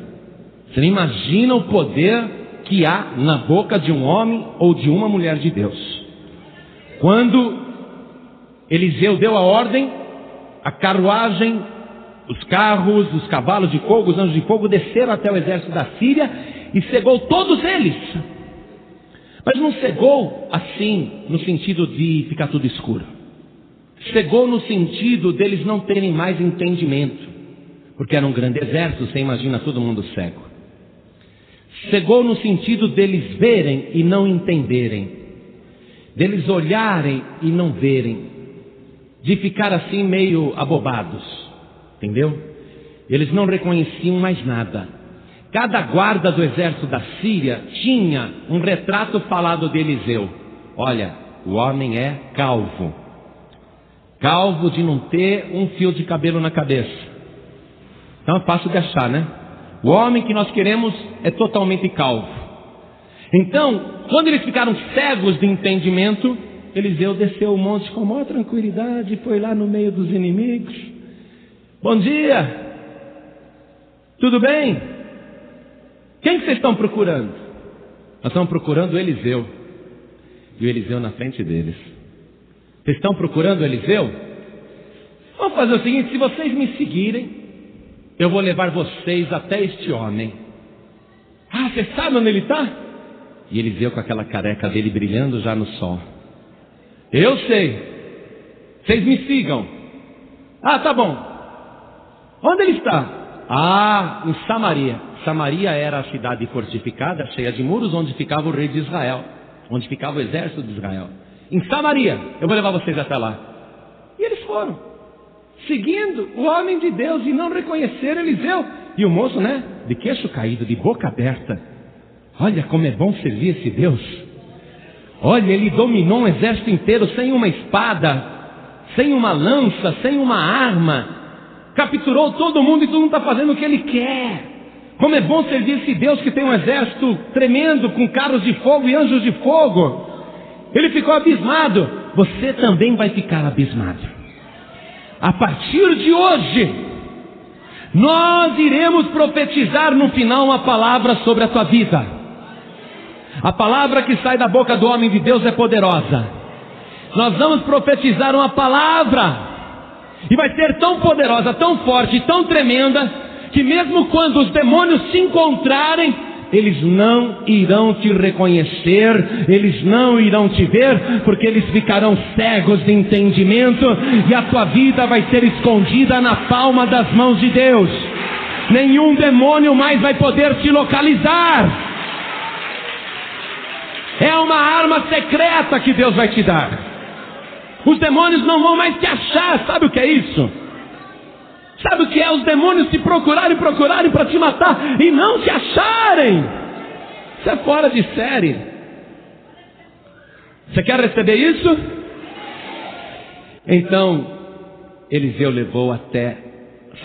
Você não imagina o poder que há na boca de um homem ou de uma mulher de Deus. Quando Eliseu deu a ordem, a carruagem, os carros, os cavalos de fogo, os anjos de fogo desceram até o exército da Síria e cegou todos eles. Mas não cegou assim, no sentido de ficar tudo escuro. Cegou no sentido deles não terem mais entendimento. Porque era um grande exército, você imagina todo mundo cego. Cegou no sentido deles verem e não entenderem. Deles olharem e não verem. De ficar assim meio abobados. Entendeu? Eles não reconheciam mais nada. Cada guarda do exército da Síria tinha um retrato falado de Eliseu. Olha, o homem é calvo. Calvo de não ter um fio de cabelo na cabeça. Então é fácil de achar, né? O homem que nós queremos é totalmente calvo. Então, quando eles ficaram cegos de entendimento, Eliseu desceu o monte com maior tranquilidade e foi lá no meio dos inimigos. Bom dia! Tudo bem? Quem que vocês estão procurando? Nós estamos procurando o Eliseu. E o Eliseu na frente deles. Vocês estão procurando o Eliseu? Vamos fazer o seguinte, se vocês me seguirem, eu vou levar vocês até este homem. Ah, você sabe onde ele está? E Eliseu com aquela careca dele brilhando já no sol. Eu sei. Vocês me sigam. Ah, tá bom. Onde ele está? Ah, em Samaria. Samaria era a cidade fortificada, cheia de muros, onde ficava o rei de Israel. Onde ficava o exército de Israel. Em Samaria. Eu vou levar vocês até lá. E eles foram. Seguindo o homem de Deus e não reconheceram Eliseu. E o moço, né? De queixo caído, de boca aberta. Olha como é bom servir esse Deus. Olha, ele dominou um exército inteiro sem uma espada, sem uma lança, sem uma arma. Capturou todo mundo e todo mundo está fazendo o que ele quer. Como é bom servir esse Deus que tem um exército tremendo, com carros de fogo e anjos de fogo. Ele ficou abismado. Você também vai ficar abismado. A partir de hoje, nós iremos profetizar no final uma palavra sobre a tua vida. A palavra que sai da boca do homem de Deus é poderosa. Nós vamos profetizar uma palavra, e vai ser tão poderosa, tão forte, tão tremenda, que mesmo quando os demônios se encontrarem, eles não irão te reconhecer, eles não irão te ver, porque eles ficarão cegos de entendimento, e a tua vida vai ser escondida na palma das mãos de Deus. Nenhum demônio mais vai poder te localizar. É uma arma secreta que Deus vai te dar. Os demônios não vão mais te achar. Sabe o que é isso? Sabe o que é os demônios te procurarem para te matar e não te acharem? Isso é fora de série. Você quer receber isso? Então, Eliseu levou até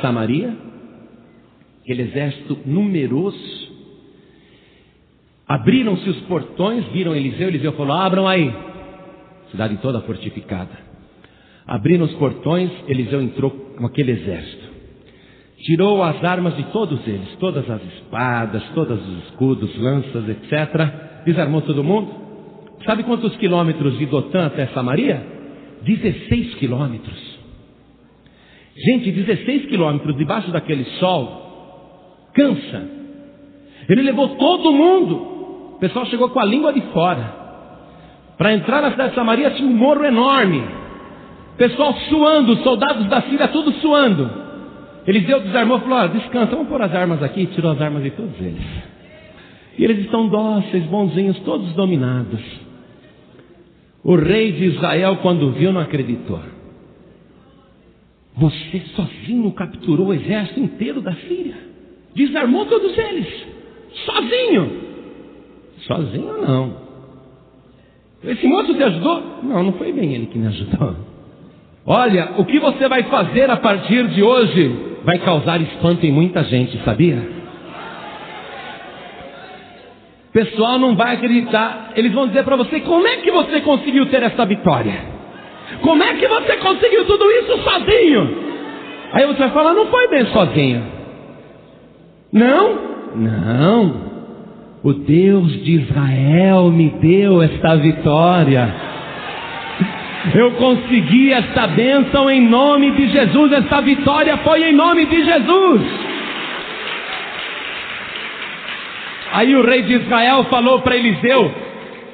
Samaria, aquele exército numeroso. Abriram-se os portões, viram Eliseu. Eliseu falou: abram aí. Cidade toda fortificada. Abriram os portões, Eliseu entrou com aquele exército. Tirou as armas de todos eles, todas as espadas, todos os escudos, lanças, etc. Desarmou todo mundo. Sabe quantos quilômetros de Dotã até Samaria? 16 quilômetros. Gente, 16 quilômetros debaixo daquele sol, cansa. Ele levou todo mundo. O pessoal chegou com a língua de fora. Para entrar na cidade de Samaria tinha um morro enorme. O pessoal suando, os soldados da Síria tudo suando. Eliseu desarmou e falou: descansa, vamos pôr as armas aqui. Tirou as armas de todos eles. E eles estão dóceis, bonzinhos, todos dominados. O rei de Israel, quando viu, não acreditou. Você sozinho capturou o exército inteiro da Síria. Desarmou todos eles. Sozinho. Sozinho não. Esse moço te ajudou? Não, não foi bem ele que me ajudou. Olha, o que você vai fazer a partir de hoje vai causar espanto em muita gente, sabia? O pessoal não vai acreditar. Eles vão dizer para você: como é que você conseguiu ter essa vitória? Como é que você conseguiu tudo isso sozinho? Aí você vai falar: não foi bem sozinho. Não? Não. O Deus de Israel me deu esta vitória. Eu consegui esta bênção em nome de Jesus. Esta vitória foi em nome de Jesus. Aí o rei de Israel falou para Eliseu: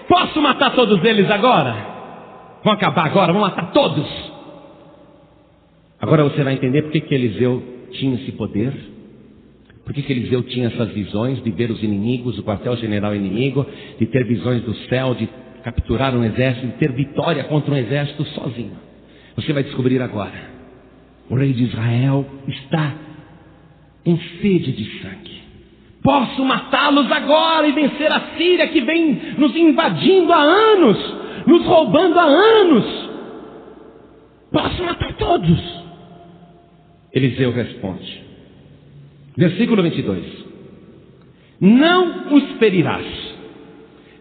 posso matar todos eles agora? Vamos acabar agora, vamos matar todos. Agora você vai entender por que Eliseu tinha esse poder. Por que Eliseu tinha essas visões de ver os inimigos, o quartel-general inimigo, de ter visões do céu, de capturar um exército, de ter vitória contra um exército sozinho. Você vai descobrir agora. O rei de Israel está em sede de sangue. Posso matá-los agora e vencer a Síria, que vem nos invadindo há anos, nos roubando há anos. Posso matar todos. Eliseu responde. Versículo 22. Não os ferirás.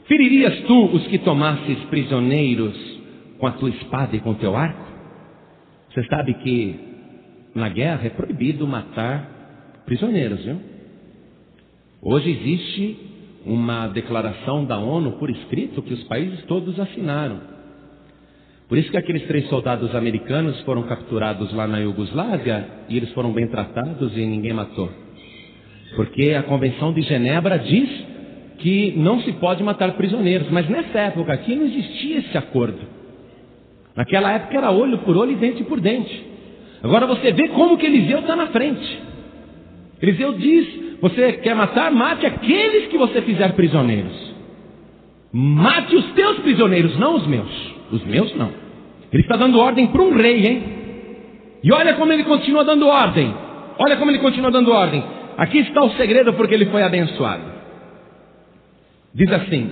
Feririas tu os que tomasses prisioneiros com a tua espada e com o teu arco? Você sabe que na guerra é proibido matar prisioneiros, viu? Hoje existe uma declaração da ONU por escrito que os países todos assinaram. Por isso que aqueles 3 soldados americanos foram capturados lá na Iugoslávia e eles foram bem tratados e ninguém matou. Porque a Convenção de Genebra diz que não se pode matar prisioneiros. Mas nessa época aqui não existia esse acordo. Naquela época era olho por olho e dente por dente. Agora você vê como que Eliseu está na frente. Eliseu diz: você quer matar? Mate aqueles que você fizer prisioneiros. Mate os teus prisioneiros, não os meus. Os meus não. Ele está dando ordem para um rei, hein? E olha como ele continua dando ordem. Olha como ele continua dando ordem. Aqui está o segredo porque ele foi abençoado. Diz assim: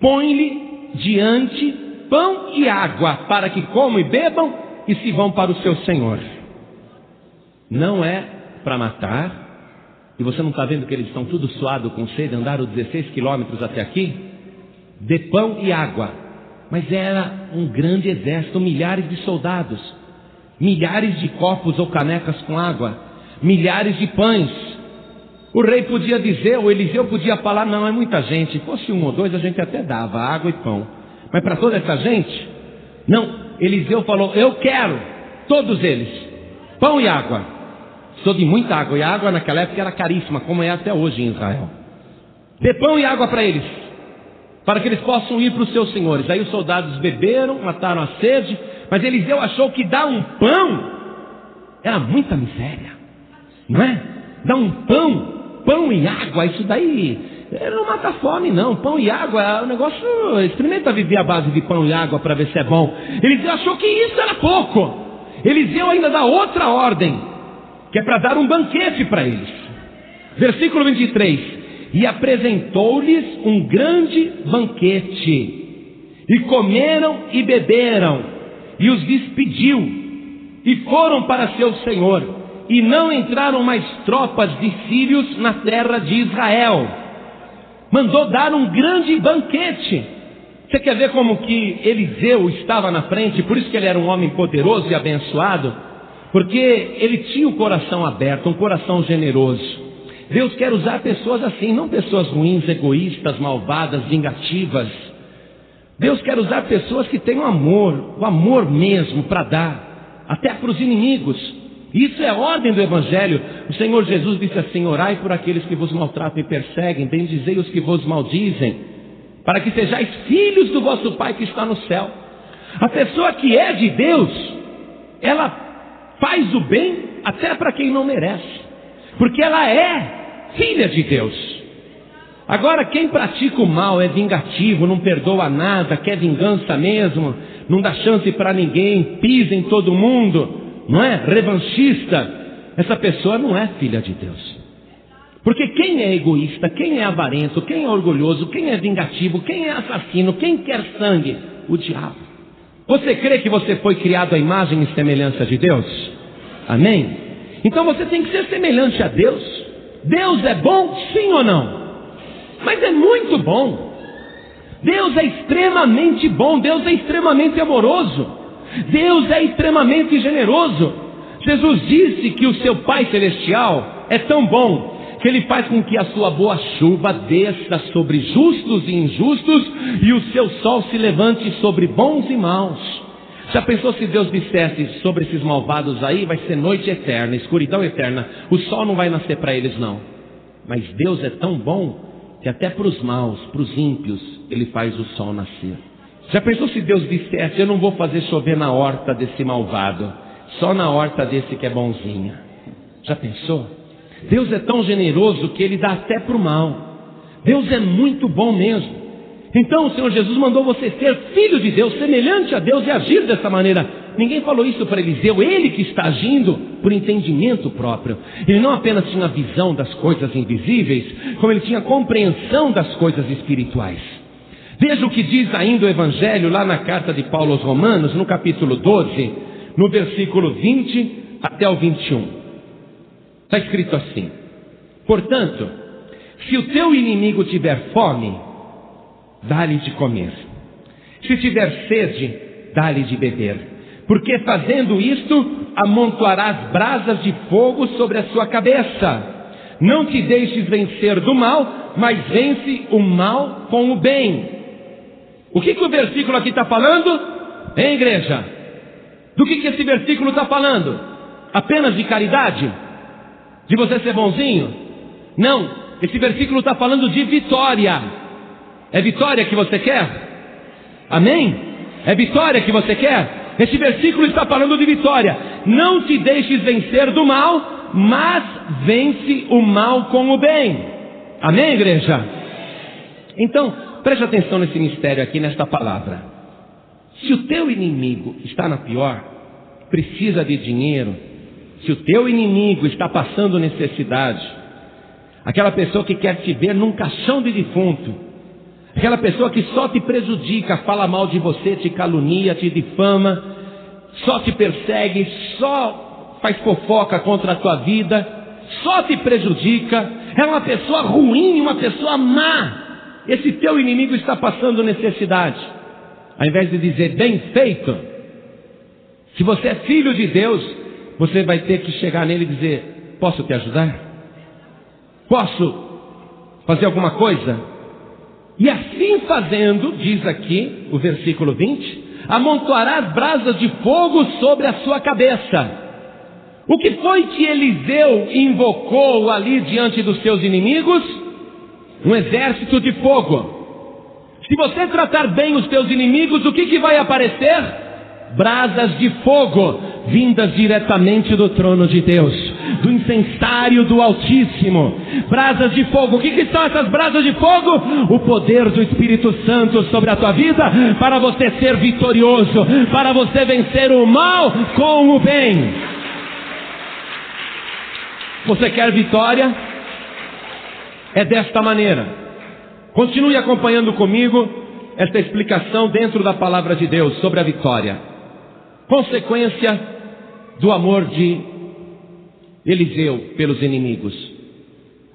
põe-lhe diante pão e água, para que comam e bebam e se vão para o seu senhor. Não é para matar. E você não está vendo que eles estão tudo suados com sede, andaram 16 quilômetros até aqui? De pão e água. Mas era um grande exército, milhares de soldados, milhares de copos ou canecas com água, milhares de pães. O rei podia dizer, o Eliseu podia falar, não, é muita gente. Se fosse um ou dois, a gente até dava água e pão. Mas para toda essa gente, não. Eliseu falou, eu quero, todos eles, pão e água. Sou de muita água, e a água naquela época era caríssima, como é até hoje em Israel. Dê pão e água para eles, para que eles possam ir para os seus senhores. Aí os soldados beberam, mataram a sede, mas Eliseu achou que dar um pão era muita miséria, não é? Dar um pão e água, isso daí não mata a fome não. Pão e água é um negócio, experimenta viver à base de pão e água para ver se é bom. Eliseu achou que isso era pouco. Eliseu ainda dá outra ordem, que é para dar um banquete para eles. Versículo 23. E apresentou-lhes um grande banquete, e comeram e beberam, e os despediu, e foram para seu senhor, e não entraram mais tropas de sírios na terra de Israel. Mandou dar um grande banquete. Você quer ver como que Eliseu estava na frente? Por isso que ele era um homem poderoso e abençoado, porque ele tinha o coração aberto, um coração generoso. Deus quer usar pessoas assim, não pessoas ruins, egoístas, malvadas, vingativas. Deus quer usar pessoas que tenham amor, o amor mesmo para dar, até para os inimigos. Isso é a ordem do Evangelho. O Senhor Jesus disse assim, orai por aqueles que vos maltratam e perseguem, bendizei os que vos maldizem, para que sejais filhos do vosso Pai que está no céu. A pessoa que é de Deus, ela faz o bem até para quem não merece, porque ela é filha de Deus. Agora, quem pratica o mal, é vingativo, não perdoa nada, quer vingança mesmo, não dá chance para ninguém, pisa em todo mundo, não é? Revanchista, essa pessoa não é filha de Deus. Porque quem é egoísta, quem é avarento, quem é orgulhoso, quem é vingativo, quem é assassino, quem quer sangue? O diabo. Você crê que você foi criado à imagem e semelhança de Deus? Amém? Então você tem que ser semelhante a Deus. Deus é bom, sim ou não? Mas é muito bom. Deus é extremamente bom. Deus é extremamente amoroso. Deus é extremamente generoso. Jesus disse que o seu Pai Celestial é tão bom que Ele faz com que a sua boa chuva desça sobre justos e injustos, e o seu sol se levante sobre bons e maus. Já pensou se Deus dissesse sobre esses malvados aí, vai ser noite eterna, escuridão eterna, o sol não vai nascer para eles não. Mas Deus é tão bom que até para os maus, para os ímpios, Ele faz o sol nascer. Já pensou se Deus dissesse, eu não vou fazer chover na horta desse malvado, só na horta desse que é bonzinho? Já pensou? Deus é tão generoso que Ele dá até para o mal. Deus é muito bom mesmo. Então o Senhor Jesus mandou você ser filho de Deus, semelhante a Deus, e agir dessa maneira. Ninguém falou isso para Eliseu, ele que está agindo por entendimento próprio. Ele não apenas tinha visão das coisas invisíveis, como ele tinha compreensão das coisas espirituais. Veja o que diz ainda o Evangelho lá na carta de Paulo aos Romanos, no capítulo 12, no versículo 20 até o 21. Está escrito assim: portanto, se o teu inimigo tiver fome, dá-lhe de comer. Se tiver sede, dá-lhe de beber. Porque fazendo isto, amontoarás brasas de fogo sobre a sua cabeça. Não te deixes vencer do mal, mas vence o mal com o bem. O que o versículo aqui está falando? Hein, igreja? Do que esse versículo está falando? Apenas de caridade? De você ser bonzinho? Não, esse versículo está falando de vitória. É vitória que você quer? Amém? É vitória que você quer? Esse versículo está falando de vitória. Não te deixes vencer do mal, mas vence o mal com o bem. Amém, igreja? Então, preste atenção nesse mistério aqui, nesta palavra. Se o teu inimigo está na pior, precisa de dinheiro, se o teu inimigo está passando necessidade, aquela pessoa que quer te ver num caixão de defunto, Aquela pessoa que só te prejudica, fala mal de você, te calunia, te difama, só te persegue, só faz fofoca contra a tua vida, só te prejudica, é uma pessoa ruim, uma pessoa má. Esse teu inimigo está passando necessidade. Ao invés de dizer, bem feito, se você é filho de Deus, você vai ter que chegar nele e dizer, posso te ajudar? Posso fazer alguma coisa? E assim fazendo, diz aqui o versículo 20, amontoarás brasas de fogo sobre a sua cabeça. O que foi que Eliseu invocou ali diante dos seus inimigos? Um exército de fogo. Se você tratar bem os teus inimigos, o que vai aparecer? Brasas de fogo, vindas diretamente do trono de Deus, do incensário do Altíssimo. Brasas de fogo. O que são essas brasas de fogo? O poder do Espírito Santo sobre a tua vida, para você ser vitorioso, para você vencer o mal com o bem. Você quer vitória? É desta maneira. Continue acompanhando comigo esta explicação dentro da palavra de Deus sobre a vitória. Consequência do amor de Eliseu pelos inimigos.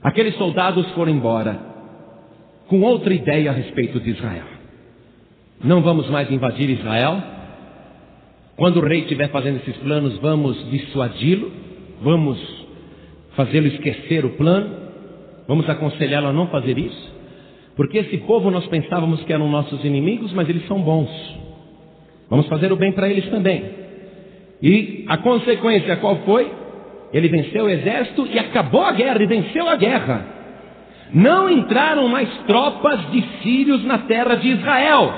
Aqueles soldados foram embora com outra ideia a respeito de Israel. Não vamos mais invadir Israel. Quando o rei estiver fazendo esses planos, vamos dissuadi-lo, vamos fazê-lo esquecer o plano, vamos aconselhá-lo a não fazer isso, porque esse povo nós pensávamos que eram nossos inimigos, mas eles são bons. Vamos fazer o bem para eles também. E a consequência qual foi? Ele venceu o exército e acabou a guerra, e venceu a guerra. Não entraram mais tropas de sírios na terra de Israel.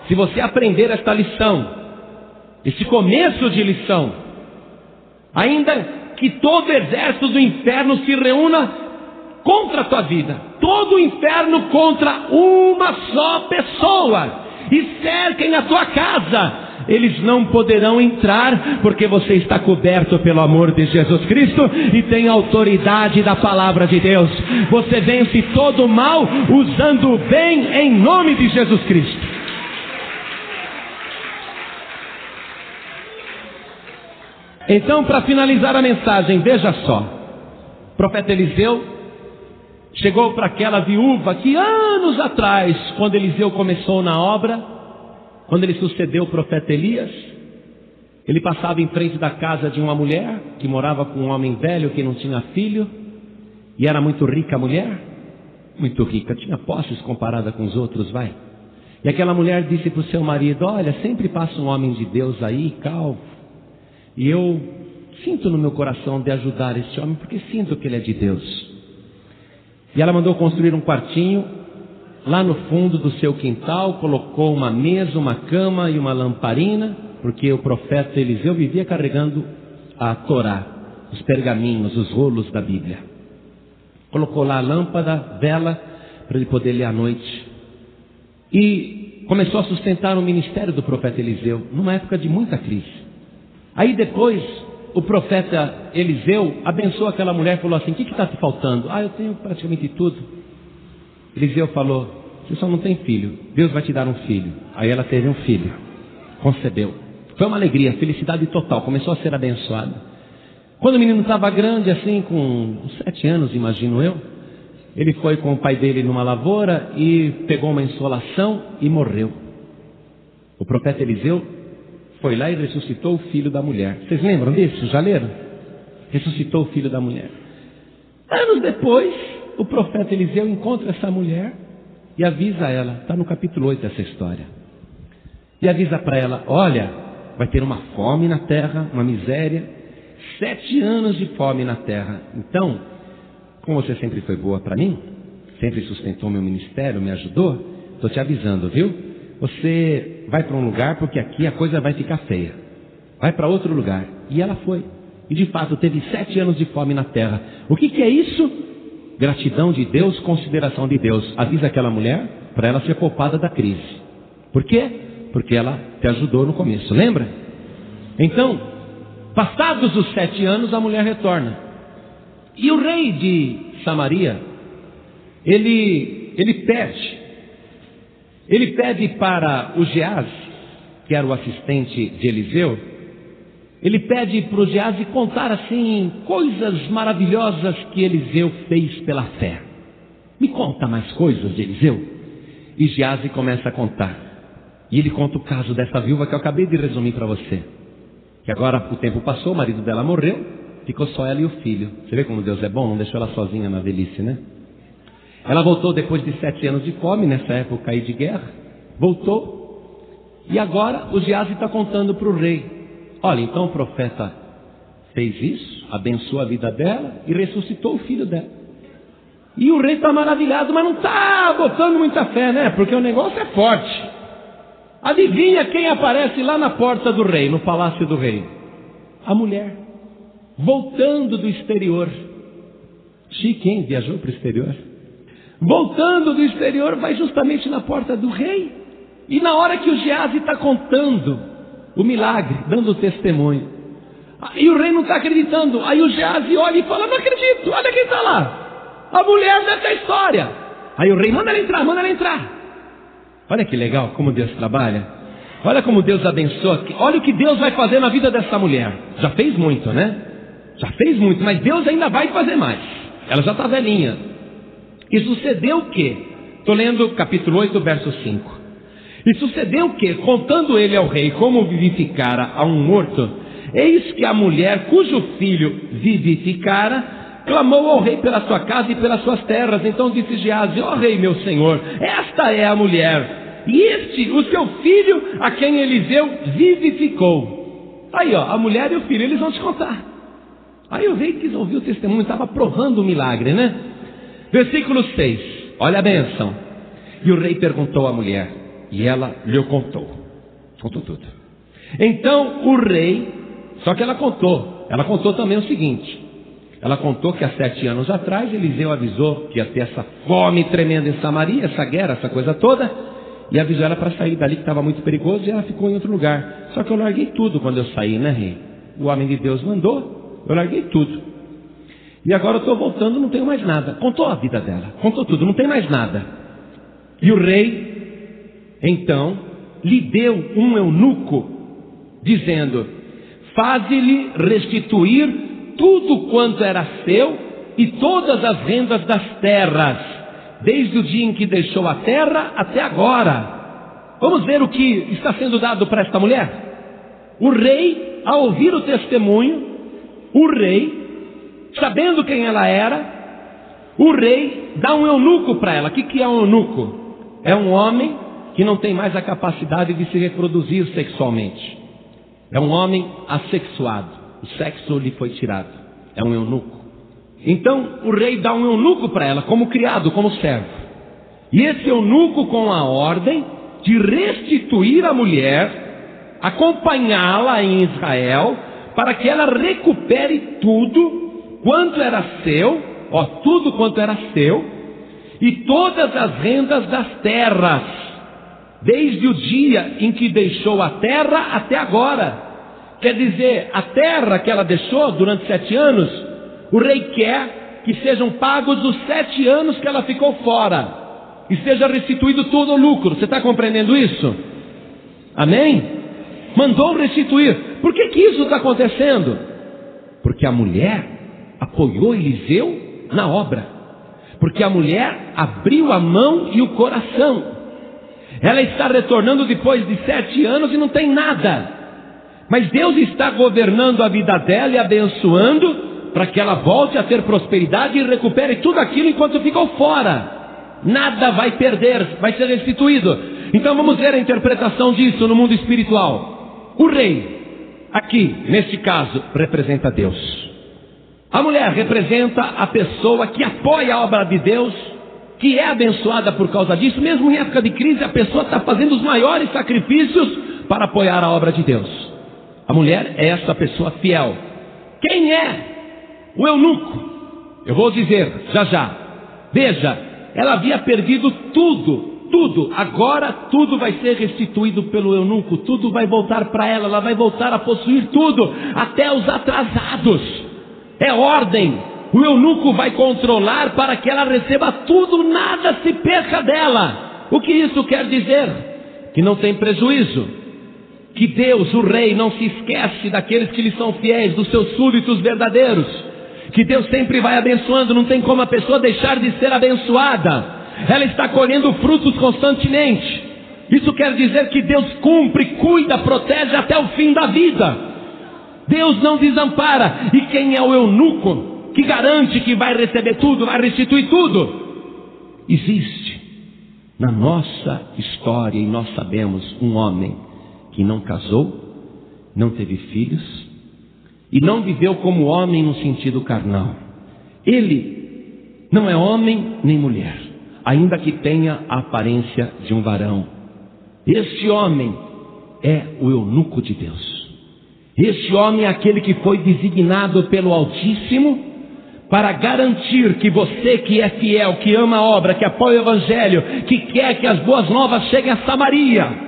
Se você aprender esta lição, esse começo de lição, ainda que todo o exército do inferno se reúna contra a tua vida, todo o inferno contra uma só pessoa, e cerquem a tua casa, eles não poderão entrar, porque você está coberto pelo amor de Jesus Cristo e tem autoridade da palavra de Deus. Você vence todo o mal usando o bem em nome de Jesus Cristo. Então, para finalizar a mensagem, veja só, o profeta Eliseu chegou para aquela viúva que anos atrás, quando Eliseu começou na obra, quando ele sucedeu o profeta Elias, ele passava em frente da casa de uma mulher que morava com um homem velho que não tinha filho, e era muito rica a mulher, muito rica, tinha posses comparada com os outros, vai. E aquela mulher disse para o seu marido, olha, sempre passa um homem de Deus aí, calvo, e eu sinto no meu coração de ajudar esse homem, porque sinto que ele é de Deus. E ela mandou construir um quartinho lá no fundo do seu quintal, colocou uma mesa, uma cama e uma lamparina, porque o profeta Eliseu vivia carregando a Torá, os pergaminhos, os rolos da Bíblia. Colocou lá a lâmpada, vela, para ele poder ler à noite. E começou a sustentar o ministério do profeta Eliseu, numa época de muita crise. Aí depois, o profeta Eliseu abençoou aquela mulher e falou assim, o que está te faltando? Eu tenho praticamente tudo. Eliseu falou, você só não tem filho, Deus vai te dar um filho. Aí ela teve um filho, concebeu. Foi uma alegria, felicidade total, começou a ser abençoada. Quando o menino estava grande, assim, com 7 anos, imagino eu, ele foi com o pai dele numa lavoura e pegou uma insolação e morreu. O profeta Eliseu foi lá e ressuscitou o filho da mulher. Vocês lembram disso? Já leram? Ressuscitou o filho da mulher. Anos depois, o profeta Eliseu encontra essa mulher e avisa ela, está no capítulo 8 dessa história, e avisa para ela, olha, vai ter uma fome na terra, uma miséria, 7 anos de fome na terra. Então, como você sempre foi boa para mim, sempre sustentou meu ministério, me ajudou, estou te avisando, viu? Você vai para um lugar porque aqui a coisa vai ficar feia. Vai para outro lugar. E ela foi. E de fato teve 7 anos de fome na terra. O que é isso? Gratidão de Deus, consideração de Deus. Avisa aquela mulher para ela ser poupada da crise. Por quê? Porque ela te ajudou no começo, lembra? Então, passados os 7 anos, a mulher retorna. E o rei de Samaria, ele pede Ele pede para o Geás, que era o assistente de Eliseu, ele pede para o Geás contar assim coisas maravilhosas que Eliseu fez pela fé. Me conta mais coisas de Eliseu. E Geás começa a contar. E ele conta o caso dessa viúva que eu acabei de resumir para você. Que agora o tempo passou, o marido dela morreu, ficou só ela e o filho. Você vê como Deus é bom, não deixou ela sozinha na velhice, né? Ela voltou depois de 7 anos de fome, nessa época aí de guerra. Voltou. E agora o Geás está contando para o rei. Olha, então o profeta fez isso, abençoou a vida dela e ressuscitou o filho dela. E o rei está maravilhado, mas não está botando muita fé, né? Porque o negócio é forte. Adivinha quem aparece lá na porta do rei, no palácio do rei? A mulher, voltando do exterior. Chique, hein? Viajou para o exterior. Voltando do exterior, vai justamente na porta do rei. E na hora que o Geás está contando o milagre, dando o testemunho, e o rei não está acreditando. Aí o Geás olha e fala: não acredito, olha quem está lá, a mulher dessa história. Aí o rei: manda ela entrar, manda ela entrar. Olha que legal como Deus trabalha. Olha como Deus abençoa. Olha o que Deus vai fazer na vida dessa mulher. Já fez muito, né? Já fez muito, mas Deus ainda vai fazer mais. Ela já está velhinha. E sucedeu o quê? Estou lendo capítulo 8, verso 5. E sucedeu o quê? Contando ele ao rei como vivificara a um morto, eis que a mulher cujo filho vivificara clamou ao rei pela sua casa e pelas suas terras. Então disse Geás: ó rei meu senhor, esta é a mulher, e este o seu filho a quem Eliseu vivificou. Aí ó, a mulher e o filho, eles vão te contar. Aí o rei quis ouvir o testemunho, estava provando o milagre, né? Versículo 6, olha a bênção. E o rei perguntou à mulher, e ela lhe contou tudo. Então o rei, só que ela contou também o seguinte. Ela contou que há 7 anos atrás Eliseu avisou que ia ter essa fome tremenda em Samaria, essa guerra, essa coisa toda, e avisou ela para sair dali, que estava muito perigoso, e ela ficou em outro lugar. Só que eu larguei tudo quando eu saí, né, rei? O homem de Deus mandou, eu larguei tudo. E agora eu estou voltando, não tenho mais nada. Contou a vida dela, contou tudo, não tem mais nada. E o rei, então, lhe deu um eunuco, dizendo: faze-lhe restituir tudo quanto era seu e todas as rendas das terras, desde o dia em que deixou a terra até agora. Vamos ver o que está sendo dado para esta mulher. O rei, ao ouvir o testemunho, o rei, sabendo quem ela era, o rei dá um eunuco para ela. O que é um eunuco? É um homem que não tem mais a capacidade de se reproduzir sexualmente. É um homem assexuado. O sexo lhe foi tirado. É um eunuco. Então o rei dá um eunuco para ela, como criado, como servo. E esse eunuco com a ordem de restituir a mulher, acompanhá-la em Israel, para que ela recupere tudo quanto era seu, tudo quanto era seu, e todas as rendas das terras, desde o dia em que deixou a terra até agora. Quer dizer, a terra que ela deixou durante 7 anos, o rei quer que sejam pagos os 7 anos que ela ficou fora, e seja restituído todo o lucro. Você está compreendendo isso? Amém? Mandou restituir. Por que isso está acontecendo? Porque a mulher apoiou Eliseu na obra. Porque a mulher abriu a mão e o coração. Ela está retornando depois de 7 anos e não tem nada. Mas Deus está governando a vida dela e abençoando, para que ela volte a ter prosperidade e recupere tudo aquilo enquanto ficou fora. Nada vai perder, vai ser restituído. Então vamos ver a interpretação disso no mundo espiritual. O rei, aqui, neste caso, representa Deus. A mulher representa a pessoa que apoia a obra de Deus, que é abençoada por causa disso. Mesmo em época de crise, a pessoa está fazendo os maiores sacrifícios para apoiar a obra de Deus. A mulher é essa pessoa fiel. Quem é o eunuco? Eu vou dizer já. Veja, ela havia perdido tudo. Agora tudo vai ser restituído pelo eunuco. Tudo vai voltar para ela. Ela vai voltar a possuir tudo, até os atrasados. É ordem. O eunuco vai controlar para que ela receba tudo, nada se perca dela. O que isso quer dizer? Que não tem prejuízo, que Deus, o Rei, não se esquece daqueles que lhe são fiéis, dos seus súditos verdadeiros, que Deus sempre vai abençoando, não tem como a pessoa deixar de ser abençoada, ela está colhendo frutos constantemente. Isso quer dizer que Deus cumpre, cuida, protege até o fim da vida. Deus não desampara. E quem é o eunuco que garante que vai receber tudo, vai restituir tudo? Existe na nossa história, e nós sabemos, um homem que não casou, não teve filhos e não viveu como homem no sentido carnal. Ele não é homem nem mulher, ainda que tenha a aparência de um varão. Este homem é o eunuco de Deus. Este homem é aquele que foi designado pelo Altíssimo para garantir que você que é fiel, que ama a obra, que apoia o Evangelho, que quer que as boas novas cheguem a Samaria.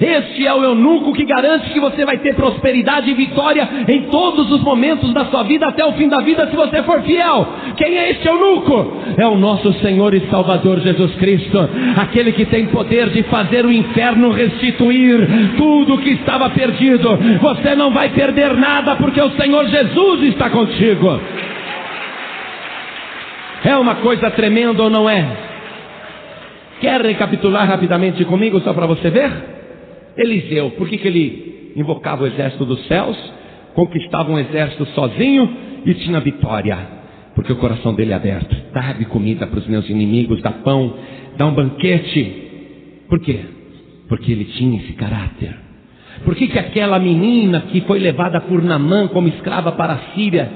Este é o eunuco que garante que você vai ter prosperidade e vitória em todos os momentos da sua vida, até o fim da vida, se você for fiel. Quem é este eunuco? É o nosso Senhor e Salvador Jesus Cristo, aquele que tem poder de fazer o inferno restituir tudo que estava perdido. Você não vai perder nada, porque o Senhor Jesus está contigo. É uma coisa tremenda ou não é? Quer recapitular rapidamente comigo, só para você ver? Eliseu, por que ele invocava o exército dos céus, conquistava um exército sozinho e tinha vitória? Porque o coração dele é aberto. Dá-me comida para os meus inimigos, dá pão, dá um banquete. Por quê? Porque ele tinha esse caráter. Por que aquela menina que foi levada por Naamã como escrava para a Síria,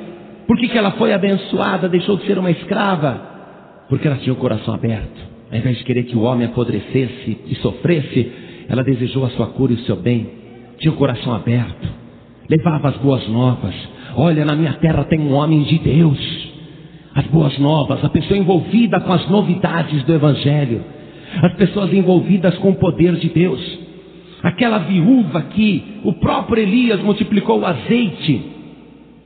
por que ela foi abençoada, deixou de ser uma escrava? Porque ela tinha o coração aberto. Ao invés de querer que o homem apodrecesse e sofresse, ela desejou a sua cura e o seu bem. Tinha o coração aberto, levava as boas novas. Olha, na minha terra tem um homem de Deus. As boas novas, a pessoa envolvida com as novidades do Evangelho, as pessoas envolvidas com o poder de Deus. Aquela viúva que o próprio Elias multiplicou o azeite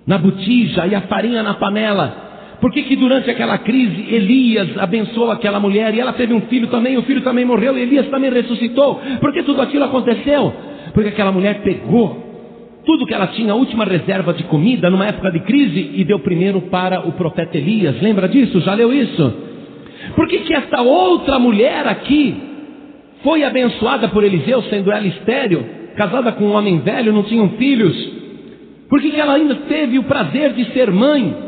na botija e a farinha na panela. Por que durante aquela crise Elias abençoou aquela mulher e ela teve um filho também, o filho também morreu e Elias também ressuscitou? Por que tudo aquilo aconteceu? Porque aquela mulher pegou tudo que ela tinha, a última reserva de comida numa época de crise, e deu primeiro para o profeta Elias. Lembra disso? Já leu isso? Por que esta outra mulher aqui foi abençoada por Eliseu, sendo ela estéril, casada com um homem velho, não tinham filhos? Por que ela ainda teve o prazer de ser mãe?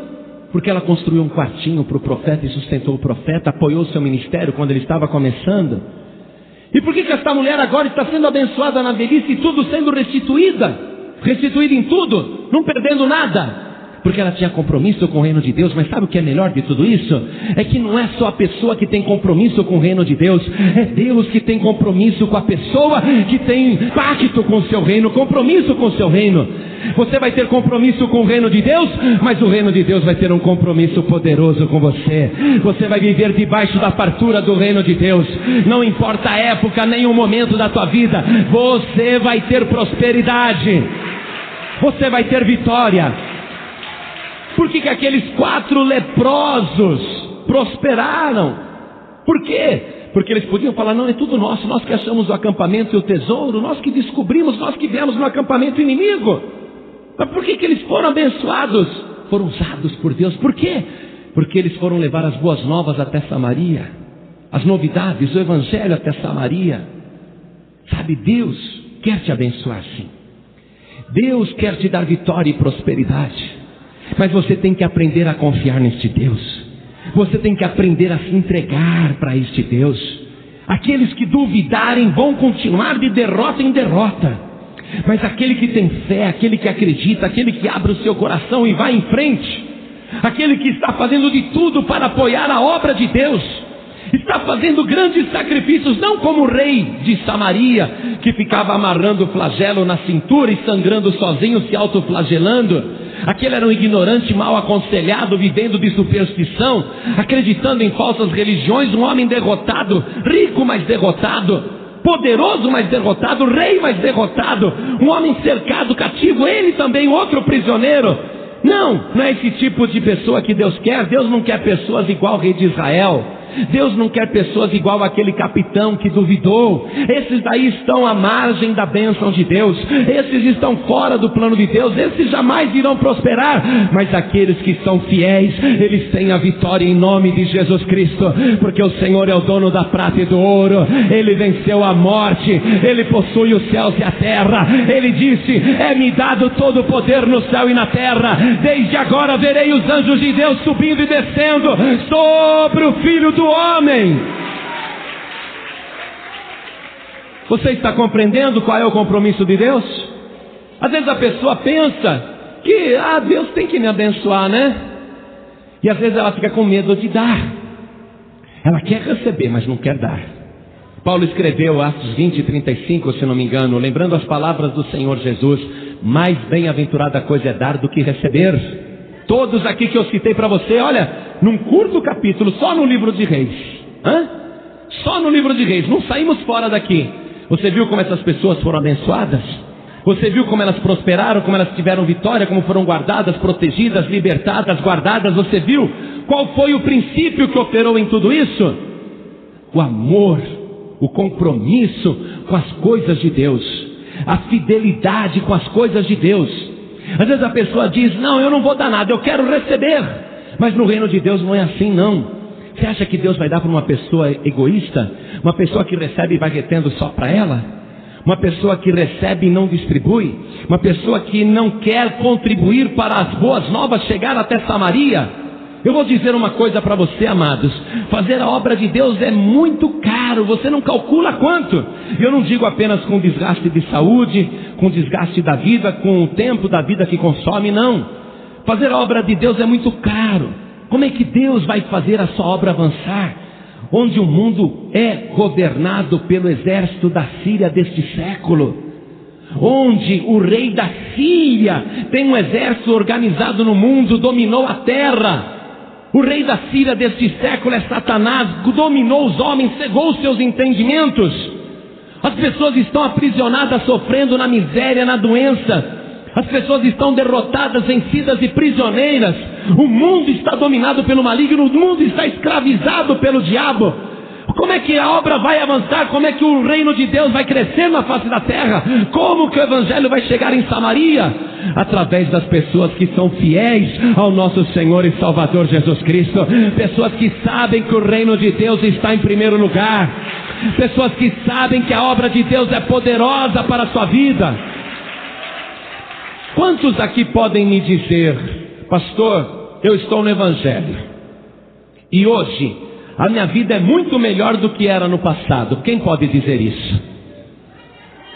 Porque ela construiu um quartinho para o profeta e sustentou o profeta, apoiou o seu ministério quando ele estava começando. E por que esta mulher agora está sendo abençoada na velhice e tudo sendo restituída em tudo, não perdendo nada? Porque ela tinha compromisso com o reino de Deus. Mas sabe o que é melhor de tudo isso? É que não é só a pessoa que tem compromisso com o reino de Deus, é Deus que tem compromisso com a pessoa que tem pacto com o seu reino, compromisso com o seu reino. Você vai ter compromisso com o reino de Deus, mas o reino de Deus vai ter um compromisso poderoso com você. Você vai viver debaixo da fartura do reino de Deus. Não importa a época, nem o momento da tua vida, você vai ter prosperidade, você vai ter vitória. Por que aqueles 4 leprosos prosperaram? Por quê? Porque eles podiam falar, não, é tudo nosso, nós que achamos o acampamento e o tesouro, nós que descobrimos, nós que viemos no acampamento inimigo. Mas por que eles foram abençoados? Foram usados por Deus. Por quê? Porque eles foram levar as boas novas até Samaria, as novidades, o Evangelho até Samaria. Sabe, Deus quer te abençoar sim. Deus quer te dar vitória e prosperidade. Mas você tem que aprender a confiar neste Deus. Você tem que aprender a se entregar para este Deus. Aqueles que duvidarem vão continuar de derrota em derrota. Mas aquele que tem fé, aquele que acredita, aquele que abre o seu coração e vai em frente, aquele que está fazendo de tudo para apoiar a obra de Deus, está fazendo grandes sacrifícios, não como o rei de Samaria, que ficava amarrando o flagelo na cintura e sangrando sozinho, se autoflagelando. Aquele era um ignorante mal aconselhado, vivendo de superstição, acreditando em falsas religiões, um homem derrotado, rico mas derrotado, poderoso mas derrotado, rei mas derrotado, um homem cercado, cativo, ele também outro prisioneiro. Não é esse tipo de pessoa que Deus quer. Deus não quer pessoas igual ao rei de Israel, Deus não quer pessoas igual aquele capitão que duvidou. Esses daí estão à margem da bênção de Deus. Esses estão fora do plano de Deus. Esses jamais irão prosperar. Mas aqueles que são fiéis, eles têm a vitória em nome de Jesus Cristo. Porque o Senhor é o dono da prata e do ouro. Ele venceu a morte. Ele possui os céus e a terra. Ele disse: é-me dado todo o poder no céu e na terra. Desde agora verei os anjos de Deus subindo e descendo sobre o Filho do Homem. Você está compreendendo qual é o compromisso de Deus? Às vezes a pessoa pensa que Deus tem que me abençoar, né? E às vezes ela fica com medo de dar. Ela quer receber, mas não quer dar. Paulo escreveu Atos 20:35, se não me engano, lembrando as palavras do Senhor Jesus: mais bem-aventurada coisa é dar do que receber. Todos aqui que eu citei para você, olha, num curto capítulo, só no livro de Reis. Só no livro de Reis, não saímos fora daqui. Você viu como essas pessoas foram abençoadas? Você viu como elas prosperaram, como elas tiveram vitória, como foram guardadas, protegidas, libertadas, guardadas? Você viu qual foi o princípio que operou em tudo isso? O amor, o compromisso com as coisas de Deus, a fidelidade com as coisas de Deus. Às vezes a pessoa diz: não, eu não vou dar nada, eu quero receber. Mas no reino de Deus não é assim, não. Você acha que Deus vai dar para uma pessoa egoísta? Uma pessoa que recebe e vai retendo só para ela? Uma pessoa que recebe e não distribui? Uma pessoa que não quer contribuir para as boas novas chegar até Samaria? Eu vou dizer uma coisa para você, amados: fazer a obra de Deus é muito caro, você não calcula quanto. Eu não digo apenas com desgaste de saúde, com desgaste da vida, com o tempo da vida que consome, não. Fazer a obra de Deus é muito caro. Como é que Deus vai fazer a sua obra avançar, onde o mundo é governado pelo exército da Síria deste século? Onde o rei da Síria tem um exército organizado no mundo, dominou a terra. O rei da Síria deste século é Satanás, dominou os homens, cegou os seus entendimentos. As pessoas estão aprisionadas, sofrendo na miséria, na doença. As pessoas estão derrotadas, vencidas e prisioneiras. O mundo está dominado pelo maligno, o mundo está escravizado pelo diabo. Como é que a obra vai avançar? Como é que o reino de Deus vai crescer na face da terra? Como que o evangelho vai chegar em Samaria? Através das pessoas que são fiéis ao nosso Senhor e Salvador Jesus Cristo. Pessoas que sabem que o reino de Deus está em primeiro lugar. Pessoas que sabem que a obra de Deus é poderosa para a sua vida. Quantos aqui podem me dizer: pastor, eu estou no evangelho e hoje a minha vida é muito melhor do que era no passado? Quem pode dizer isso?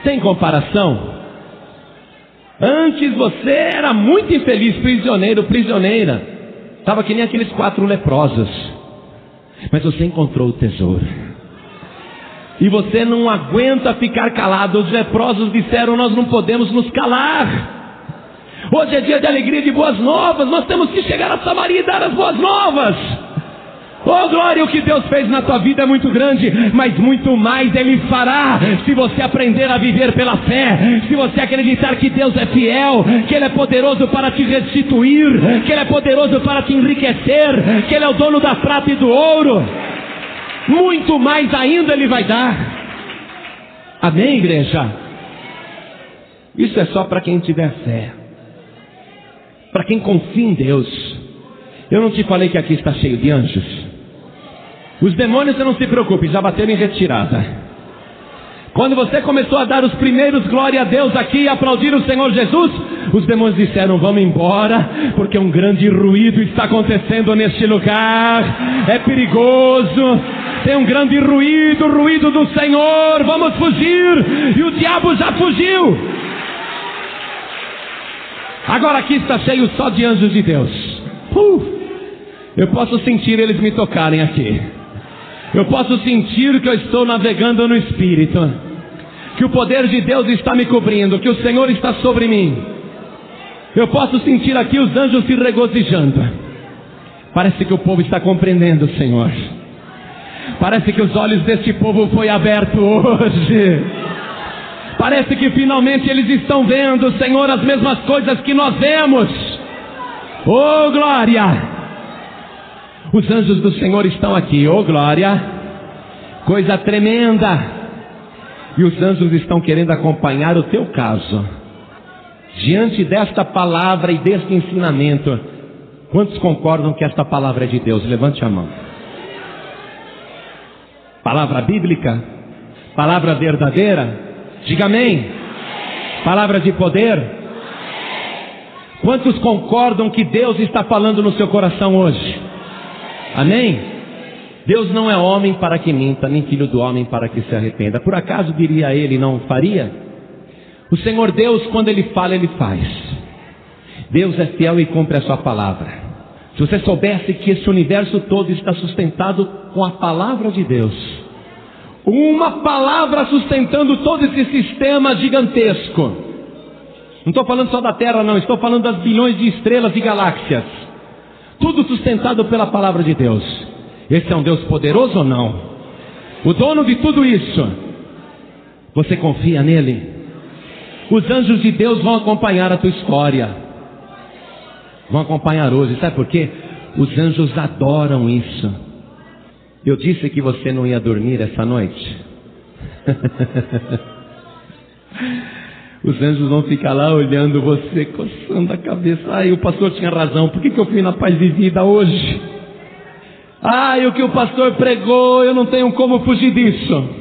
Tem comparação? Antes você era muito infeliz, prisioneiro, prisioneira. Estava que nem aqueles 4 leprosos. Mas você encontrou o tesouro. E você não aguenta ficar calado. Os leprosos disseram: nós não podemos nos calar. Hoje é dia de alegria e de boas novas. Nós temos que chegar a Samaria e dar as boas novas. Oh glória, o que Deus fez na tua vida é muito grande, mas muito mais Ele fará, se você aprender a viver pela fé, se você acreditar que Deus é fiel, que Ele é poderoso para te restituir, que Ele é poderoso para te enriquecer, que Ele é o dono da prata e do ouro. Muito mais ainda Ele vai dar. Amém, igreja? Isso é só para quem tiver fé, para quem confia em Deus. Eu não te falei que aqui está cheio de anjos? Os demônios, você não se preocupe, já bateram em retirada. Quando você começou a dar os primeiros glória a Deus aqui e aplaudir o Senhor Jesus, os demônios disseram: vamos embora, porque um grande ruído está acontecendo neste lugar. É perigoso, tem um grande ruído, o ruído do Senhor, vamos fugir. E o diabo já fugiu. Agora aqui está cheio só de anjos de Deus. Eu posso sentir eles me tocarem aqui. Eu posso sentir que eu estou navegando no Espírito, que o poder de Deus está me cobrindo, que o Senhor está sobre mim. Eu posso sentir aqui os anjos se regozijando. Parece que o povo está compreendendo, Senhor. Parece que os olhos deste povo foi aberto hoje. Parece que finalmente eles estão vendo, Senhor, as mesmas coisas que nós vemos. Oh glória! Os anjos do Senhor estão aqui, oh glória, coisa tremenda. E os anjos estão querendo acompanhar o teu caso. Diante desta palavra e deste ensinamento, quantos concordam que esta palavra é de Deus? Levante a mão. Palavra bíblica, palavra verdadeira, diga amém. Palavra de poder. Quantos concordam que Deus está falando no seu coração hoje? Amém? Deus não é homem para que minta, nem filho do homem para que se arrependa. Por acaso diria ele, não faria? O Senhor Deus, quando Ele fala, Ele faz. Deus é fiel e cumpre a sua palavra. Se você soubesse que esse universo todo está sustentado com a palavra de Deus, uma palavra sustentando todo esse sistema gigantesco. Não estou falando só da Terra não, estou falando das bilhões de estrelas e galáxias. Tudo sustentado pela palavra de Deus. Esse é um Deus poderoso ou não? O dono de tudo isso. Você confia nele? Os anjos de Deus vão acompanhar a tua história. Vão acompanhar hoje. Sabe por quê? Os anjos adoram isso. Eu disse que você não ia dormir essa noite. Os anjos vão ficar lá olhando você, coçando a cabeça. Ai, o pastor tinha razão. Por que eu fui na Paz e Vida hoje? Ai, o que o pastor pregou, eu não tenho como fugir disso.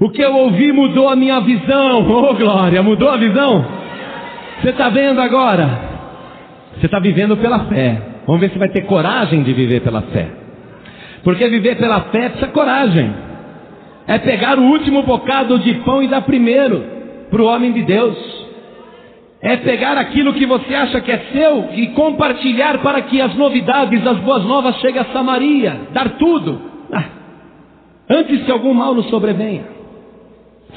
O que eu ouvi mudou a minha visão. Oh glória, mudou a visão? Você está vendo agora? Você está vivendo pela fé. Vamos ver se vai ter coragem de viver pela fé. Porque viver pela fé precisa coragem. É pegar o último bocado de pão e dar primeiro para o homem de Deus. É pegar aquilo que você acha que é seu e compartilhar para que as novidades, as boas novas cheguem a Samaria. Dar tudo. Antes que algum mal nos sobrevenha.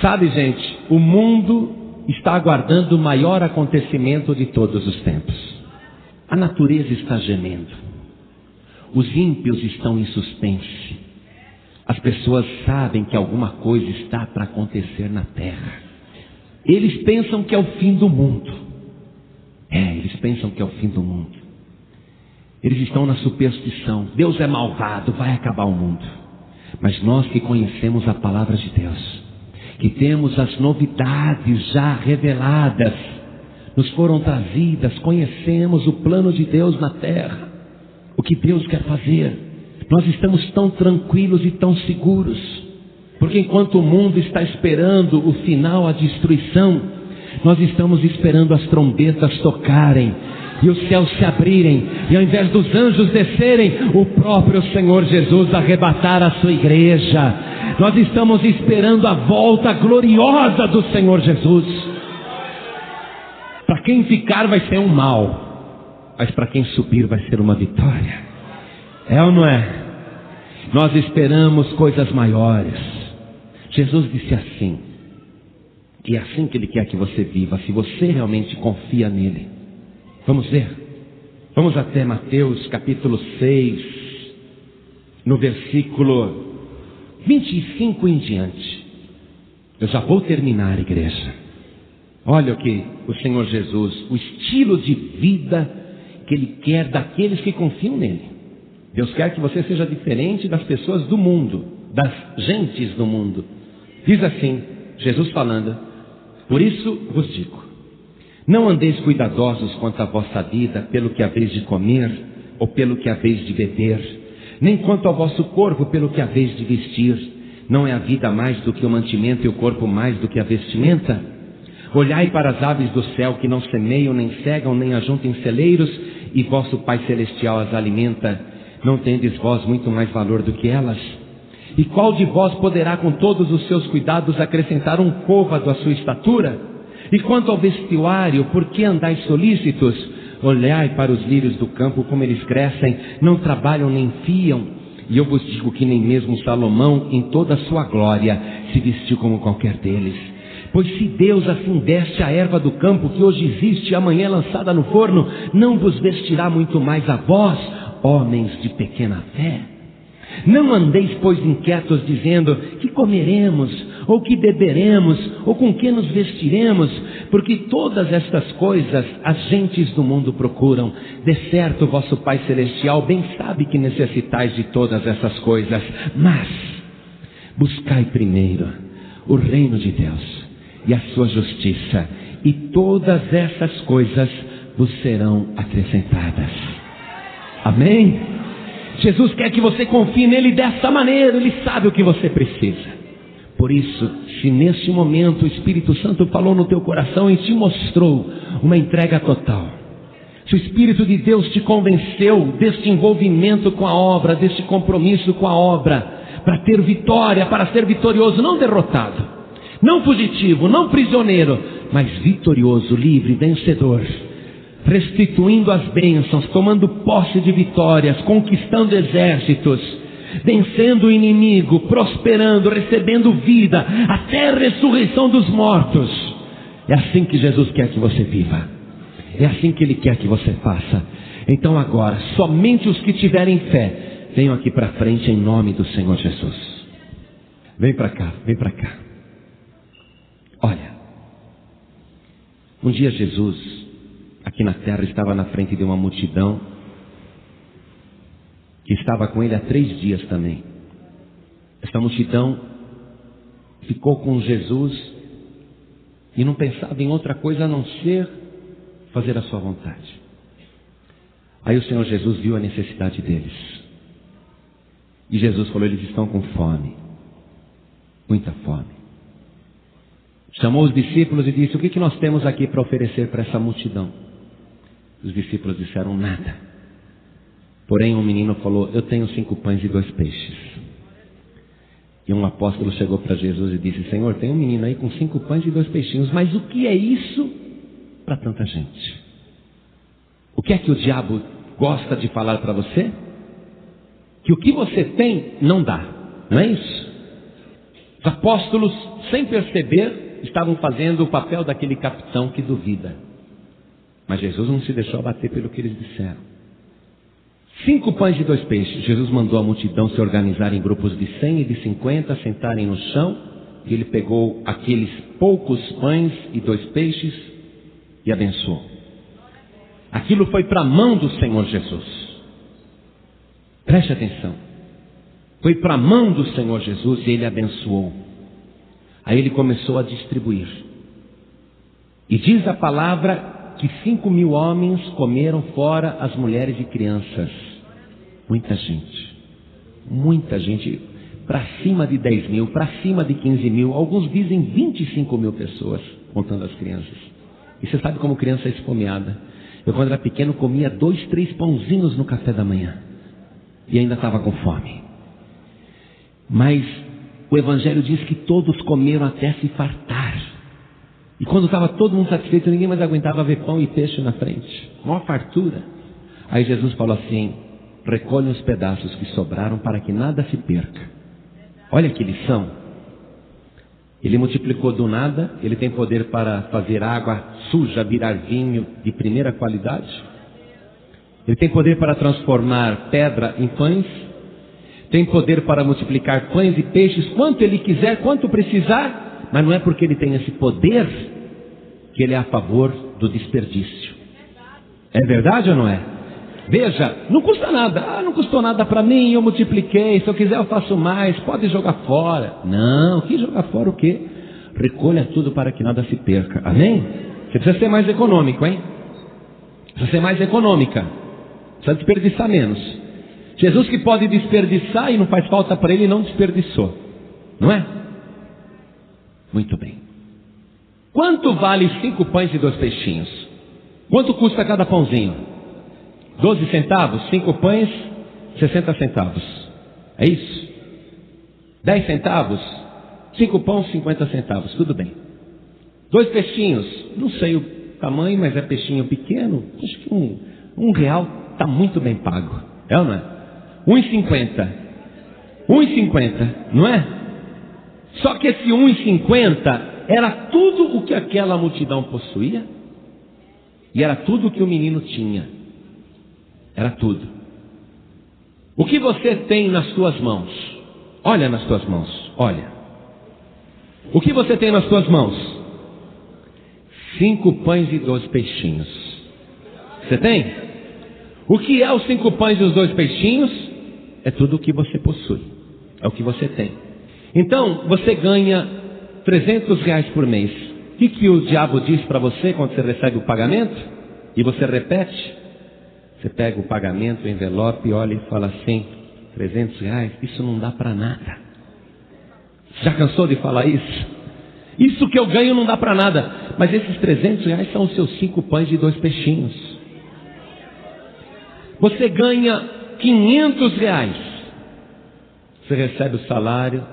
Sabe, gente, o mundo está aguardando o maior acontecimento de todos os tempos. A natureza está gemendo. Os ímpios estão em suspense. As pessoas sabem que alguma coisa está para acontecer na terra. Eles pensam que é o fim do mundo. Eles pensam que é o fim do mundo. Eles estão na superstição. Deus é malvado, vai acabar o mundo. Mas nós que conhecemos a palavra de Deus, que temos as novidades já reveladas, nos foram trazidas, conhecemos o plano de Deus na terra, o que Deus quer fazer. Nós estamos tão tranquilos e tão seguros, porque enquanto o mundo está esperando o final, a destruição, nós estamos esperando as trombetas tocarem e os céus se abrirem, e ao invés dos anjos descerem, o próprio Senhor Jesus arrebatar a sua igreja. Nós estamos esperando a volta gloriosa do Senhor Jesus. Para quem ficar vai ser um mal, mas para quem subir vai ser uma vitória. É ou não é? Nós esperamos coisas maiores. Jesus disse assim, que é assim que Ele quer que você viva, se você realmente confia nele. Vamos ver? Vamos até Mateus capítulo 6, no versículo 25 em diante. Eu já vou terminar, igreja. Olha o que o Senhor Jesus, o estilo de vida que Ele quer daqueles que confiam nele. Deus quer que você seja diferente das pessoas do mundo, das gentes do mundo. Diz assim, Jesus falando: por isso vos digo, não andeis cuidadosos quanto à vossa vida, pelo que haveis de comer, ou pelo que haveis de beber, nem quanto ao vosso corpo, pelo que haveis de vestir. Não é a vida mais do que o mantimento, e o corpo mais do que a vestimenta? Olhai para as aves do céu, que não semeiam, nem cegam, nem ajuntam em celeiros, e vosso Pai Celestial as alimenta. Não tendes vós muito mais valor do que elas? E qual de vós poderá com todos os seus cuidados acrescentar um côvado à sua estatura? E quanto ao vestuário, por que andais solícitos? Olhai para os lírios do campo, como eles crescem, não trabalham nem fiam. E eu vos digo que nem mesmo Salomão, em toda a sua glória, se vestiu como qualquer deles. Pois se Deus assim veste a erva do campo, que hoje existe e amanhã é lançada no forno, não vos vestirá muito mais a vós, homens de pequena fé? Não andeis, pois, inquietos, dizendo: que comeremos, ou que beberemos, ou com que nos vestiremos? Porque todas estas coisas as gentes do mundo procuram. De certo, vosso Pai Celestial bem sabe que necessitais de todas essas coisas. Mas buscai primeiro o reino de Deus e a sua justiça, e todas essas coisas vos serão acrescentadas. Amém? Jesus quer que você confie nele dessa maneira. Ele sabe o que você precisa. Por isso, se neste momento o Espírito Santo falou no teu coração e te mostrou uma entrega total, se o Espírito de Deus te convenceu deste envolvimento com a obra, deste compromisso com a obra, para ter vitória, para ser vitorioso, não derrotado, não fugitivo, não prisioneiro, mas vitorioso, livre, vencedor, restituindo as bênçãos, tomando posse de vitórias, conquistando exércitos, vencendo o inimigo, prosperando, recebendo vida, até a ressurreição dos mortos. É assim que Jesus quer que você viva, é assim que Ele quer que você faça. Então agora, somente os que tiverem fé, venham aqui para frente em nome do Senhor Jesus. Vem para cá, vem para cá. Olha, um dia Jesus, aqui na terra, estava na frente de uma multidão que estava com ele há 3 dias também. Essa multidão ficou com Jesus e não pensava em outra coisa a não ser fazer a sua vontade. Aí o Senhor Jesus viu a necessidade deles. E Jesus falou: eles estão com fome, muita fome. Chamou os discípulos e disse: o que nós temos aqui para oferecer para essa multidão? Os discípulos disseram: nada. Porém um menino falou: eu tenho 5 pães e 2 peixes. E um apóstolo chegou para Jesus e disse: Senhor, tem um menino aí com 5 pães e 2 peixinhos, mas o que é isso para tanta gente? O que é que o diabo gosta de falar para você? Que o que você tem não dá, não é isso? Os apóstolos, sem perceber, estavam fazendo o papel daquele capitão que duvida. Mas Jesus não se deixou abater pelo que eles disseram. 5 pães e 2 peixes. Jesus mandou a multidão se organizar em grupos de 100 e de 50, sentarem no chão. E ele pegou aqueles poucos pães e 2 peixes e abençoou. Aquilo foi para a mão do Senhor Jesus. Preste atenção. Foi para a mão do Senhor Jesus e ele abençoou. Aí ele começou a distribuir. E diz a palavra que 5.000 homens comeram, fora as mulheres e crianças. Muita gente, para cima de 10.000, para cima de 15.000, alguns dizem 25.000 pessoas, contando as crianças. E você sabe como criança é esfomeada. Eu, quando era pequeno, comia 2, 3 pãozinhos no café da manhã e ainda estava com fome. Mas o Evangelho diz que todos comeram até se fartar. E quando estava todo mundo satisfeito, ninguém mais aguentava ver pão e peixe na frente. Maior fartura. Aí Jesus falou assim: recolhe os pedaços que sobraram para que nada se perca. Olha que lição. Ele multiplicou do nada. Ele tem poder para fazer água suja virar vinho de primeira qualidade. Ele tem poder para transformar pedra em pães. Tem poder para multiplicar pães e peixes quanto ele quiser, quanto precisar. Mas não é porque ele tem esse poder que ele é a favor do desperdício. É verdade ou não é? Veja, não custa nada. Não custou nada para mim, eu multipliquei. Se eu quiser eu faço mais, pode jogar fora. Não, que jogar fora o quê? Recolha tudo para que nada se perca. Amém? Você precisa ser mais econômico, hein? Precisa ser mais econômica. Precisa desperdiçar menos. Jesus, que pode desperdiçar e não faz falta para ele, não desperdiçou. Não é? Muito bem. Quanto vale 5 pães e 2 peixinhos? Quanto custa cada pãozinho? 12 centavos? 5 pães, 60 centavos. É isso? 10 centavos? 5 pães, 50 centavos. Tudo bem. 2 peixinhos? Não sei o tamanho, mas é peixinho pequeno. Acho que um real está muito bem pago. É ou não é? 1,50. 1,50, não é? Só que esse 1,50 era tudo o que aquela multidão possuía. E era tudo o que o menino tinha. Era tudo. O que você tem nas tuas mãos? Olha nas tuas mãos, olha. O que você tem nas tuas mãos? 5 pães e 2 peixinhos. Você tem? O que é os 5 pães e os 2 peixinhos? É tudo o que você possui. É o que você tem. Então, você ganha R$300 por mês. O que o diabo diz para você quando você recebe o pagamento? E você repete? Você pega o pagamento, o envelope, olha e fala assim: R$300, isso não dá para nada. Já cansou de falar isso? Isso que eu ganho não dá para nada. Mas esses R$300 são os seus 5 pães e 2 peixinhos. Você ganha R$500. Você recebe o salário.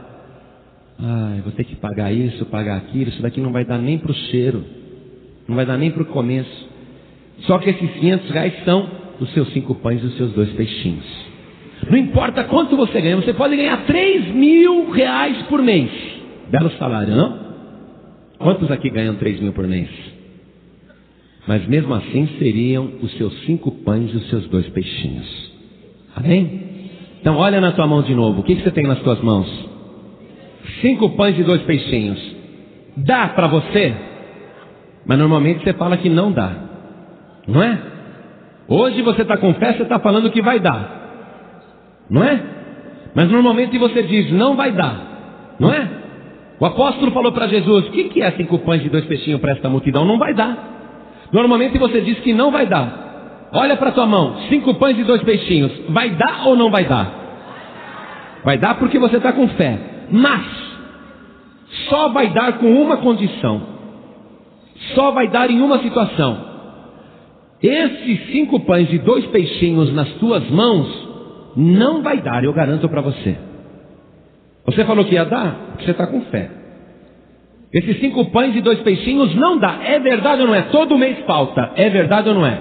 Vou ter que pagar isso, pagar aquilo. Isso daqui não vai dar nem para o cheiro. Não vai dar nem para o começo. Só que esses R$500 são os seus 5 pães e os seus 2 peixinhos. Não importa quanto você ganha. Você pode ganhar R$3.000 por mês. Belo salário, não? Quantos aqui ganham 3.000 por mês? Mas mesmo assim seriam os seus 5 pães e os seus 2 peixinhos. Amém? Então olha na tua mão de novo. O que você tem nas tuas mãos? 5 pães e 2 peixinhos. Dá para você? Mas normalmente você fala que não dá. Não é? Hoje você está com fé, você está falando que vai dar. Não é? Mas normalmente você diz, não vai dar. Não é? O apóstolo falou para Jesus, o que é 5 pães e 2 peixinhos para esta multidão? Não vai dar. Normalmente você diz que não vai dar. Olha para a tua mão, 5 pães e 2 peixinhos. Vai dar ou não vai dar? Vai dar porque você está com fé. Mas só vai dar com uma condição. Só vai dar em uma situação. Esses 5 pães e 2 peixinhos nas tuas mãos não vai dar, eu garanto para você. Você falou que ia dar? Porque você está com fé. Esses 5 pães e 2 peixinhos não dá. É verdade ou não é? Todo mês falta. É verdade ou não é?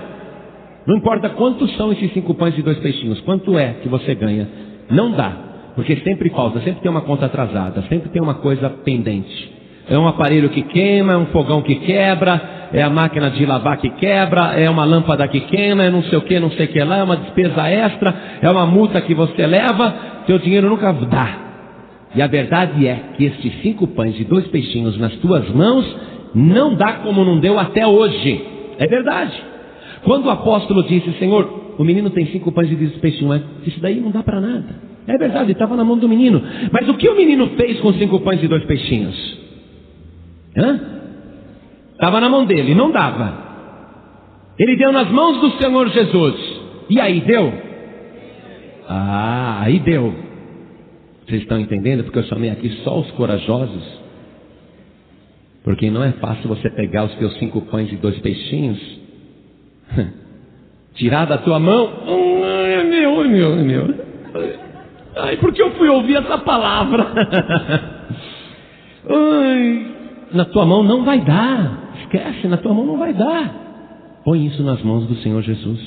Não importa quantos são esses 5 pães e 2 peixinhos. Quanto é que você ganha? Não dá. Porque sempre falta. Sempre tem uma conta atrasada. Sempre tem uma coisa pendente. É um aparelho que queima, é um fogão que quebra, é a máquina de lavar que quebra, é uma lâmpada que queima, é não sei o que, não sei o que lá, é uma despesa extra, é uma multa que você leva, teu dinheiro nunca dá. E a verdade é que estes 5 pães e 2 peixinhos nas tuas mãos não dá como não deu até hoje. É verdade. Quando o apóstolo disse, Senhor, o menino tem 5 pães e 2 peixinhos, mas isso daí não dá para nada. É verdade, estava na mão do menino. Mas o que o menino fez com 5 pães e 2 peixinhos? Estava na mão dele, não dava. Ele deu nas mãos do Senhor Jesus. E aí deu? Aí deu. Vocês estão entendendo? Porque eu chamei aqui só os corajosos. Porque não é fácil você pegar os teus 5 pães e 2 peixinhos, tirar da tua mão. É meu. Ai, porque eu fui ouvir essa palavra. Na tua mão não vai dar. Esquece, na tua mão não vai dar. Põe isso nas mãos do Senhor Jesus.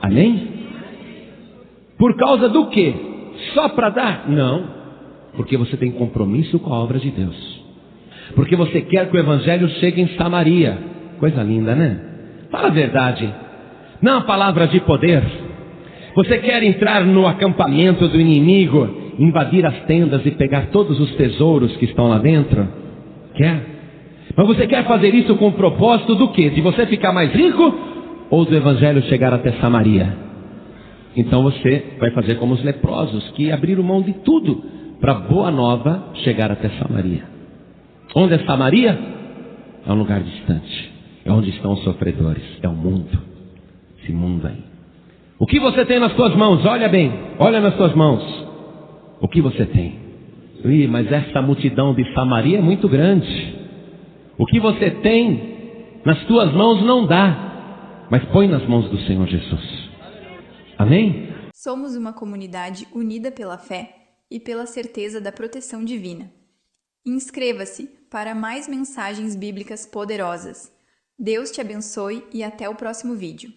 Amém? Por causa do quê? Só para dar? Não. Porque você tem compromisso com a obra de Deus. Porque você quer que o Evangelho chegue em Samaria. Coisa linda, né? Fala a verdade. Não é uma palavra de poder. Você quer entrar no acampamento do inimigo, invadir as tendas e pegar todos os tesouros que estão lá dentro? Quer? Mas você quer fazer isso com o propósito do quê? De você ficar mais rico ou do Evangelho chegar até Samaria? Então você vai fazer como os leprosos, que abriram mão de tudo para a boa nova chegar até Samaria. Onde é Samaria? É um lugar distante. É onde estão os sofredores. É o mundo. Esse mundo aí. O que você tem nas suas mãos? Olha bem. Olha nas suas mãos. O que você tem? Mas essa multidão de Samaria é muito grande. O que você tem nas tuas mãos não dá. Mas põe nas mãos do Senhor Jesus. Amém?
Somos uma comunidade unida pela fé e pela certeza da proteção divina. Inscreva-se para mais mensagens bíblicas poderosas. Deus te abençoe e até o próximo vídeo.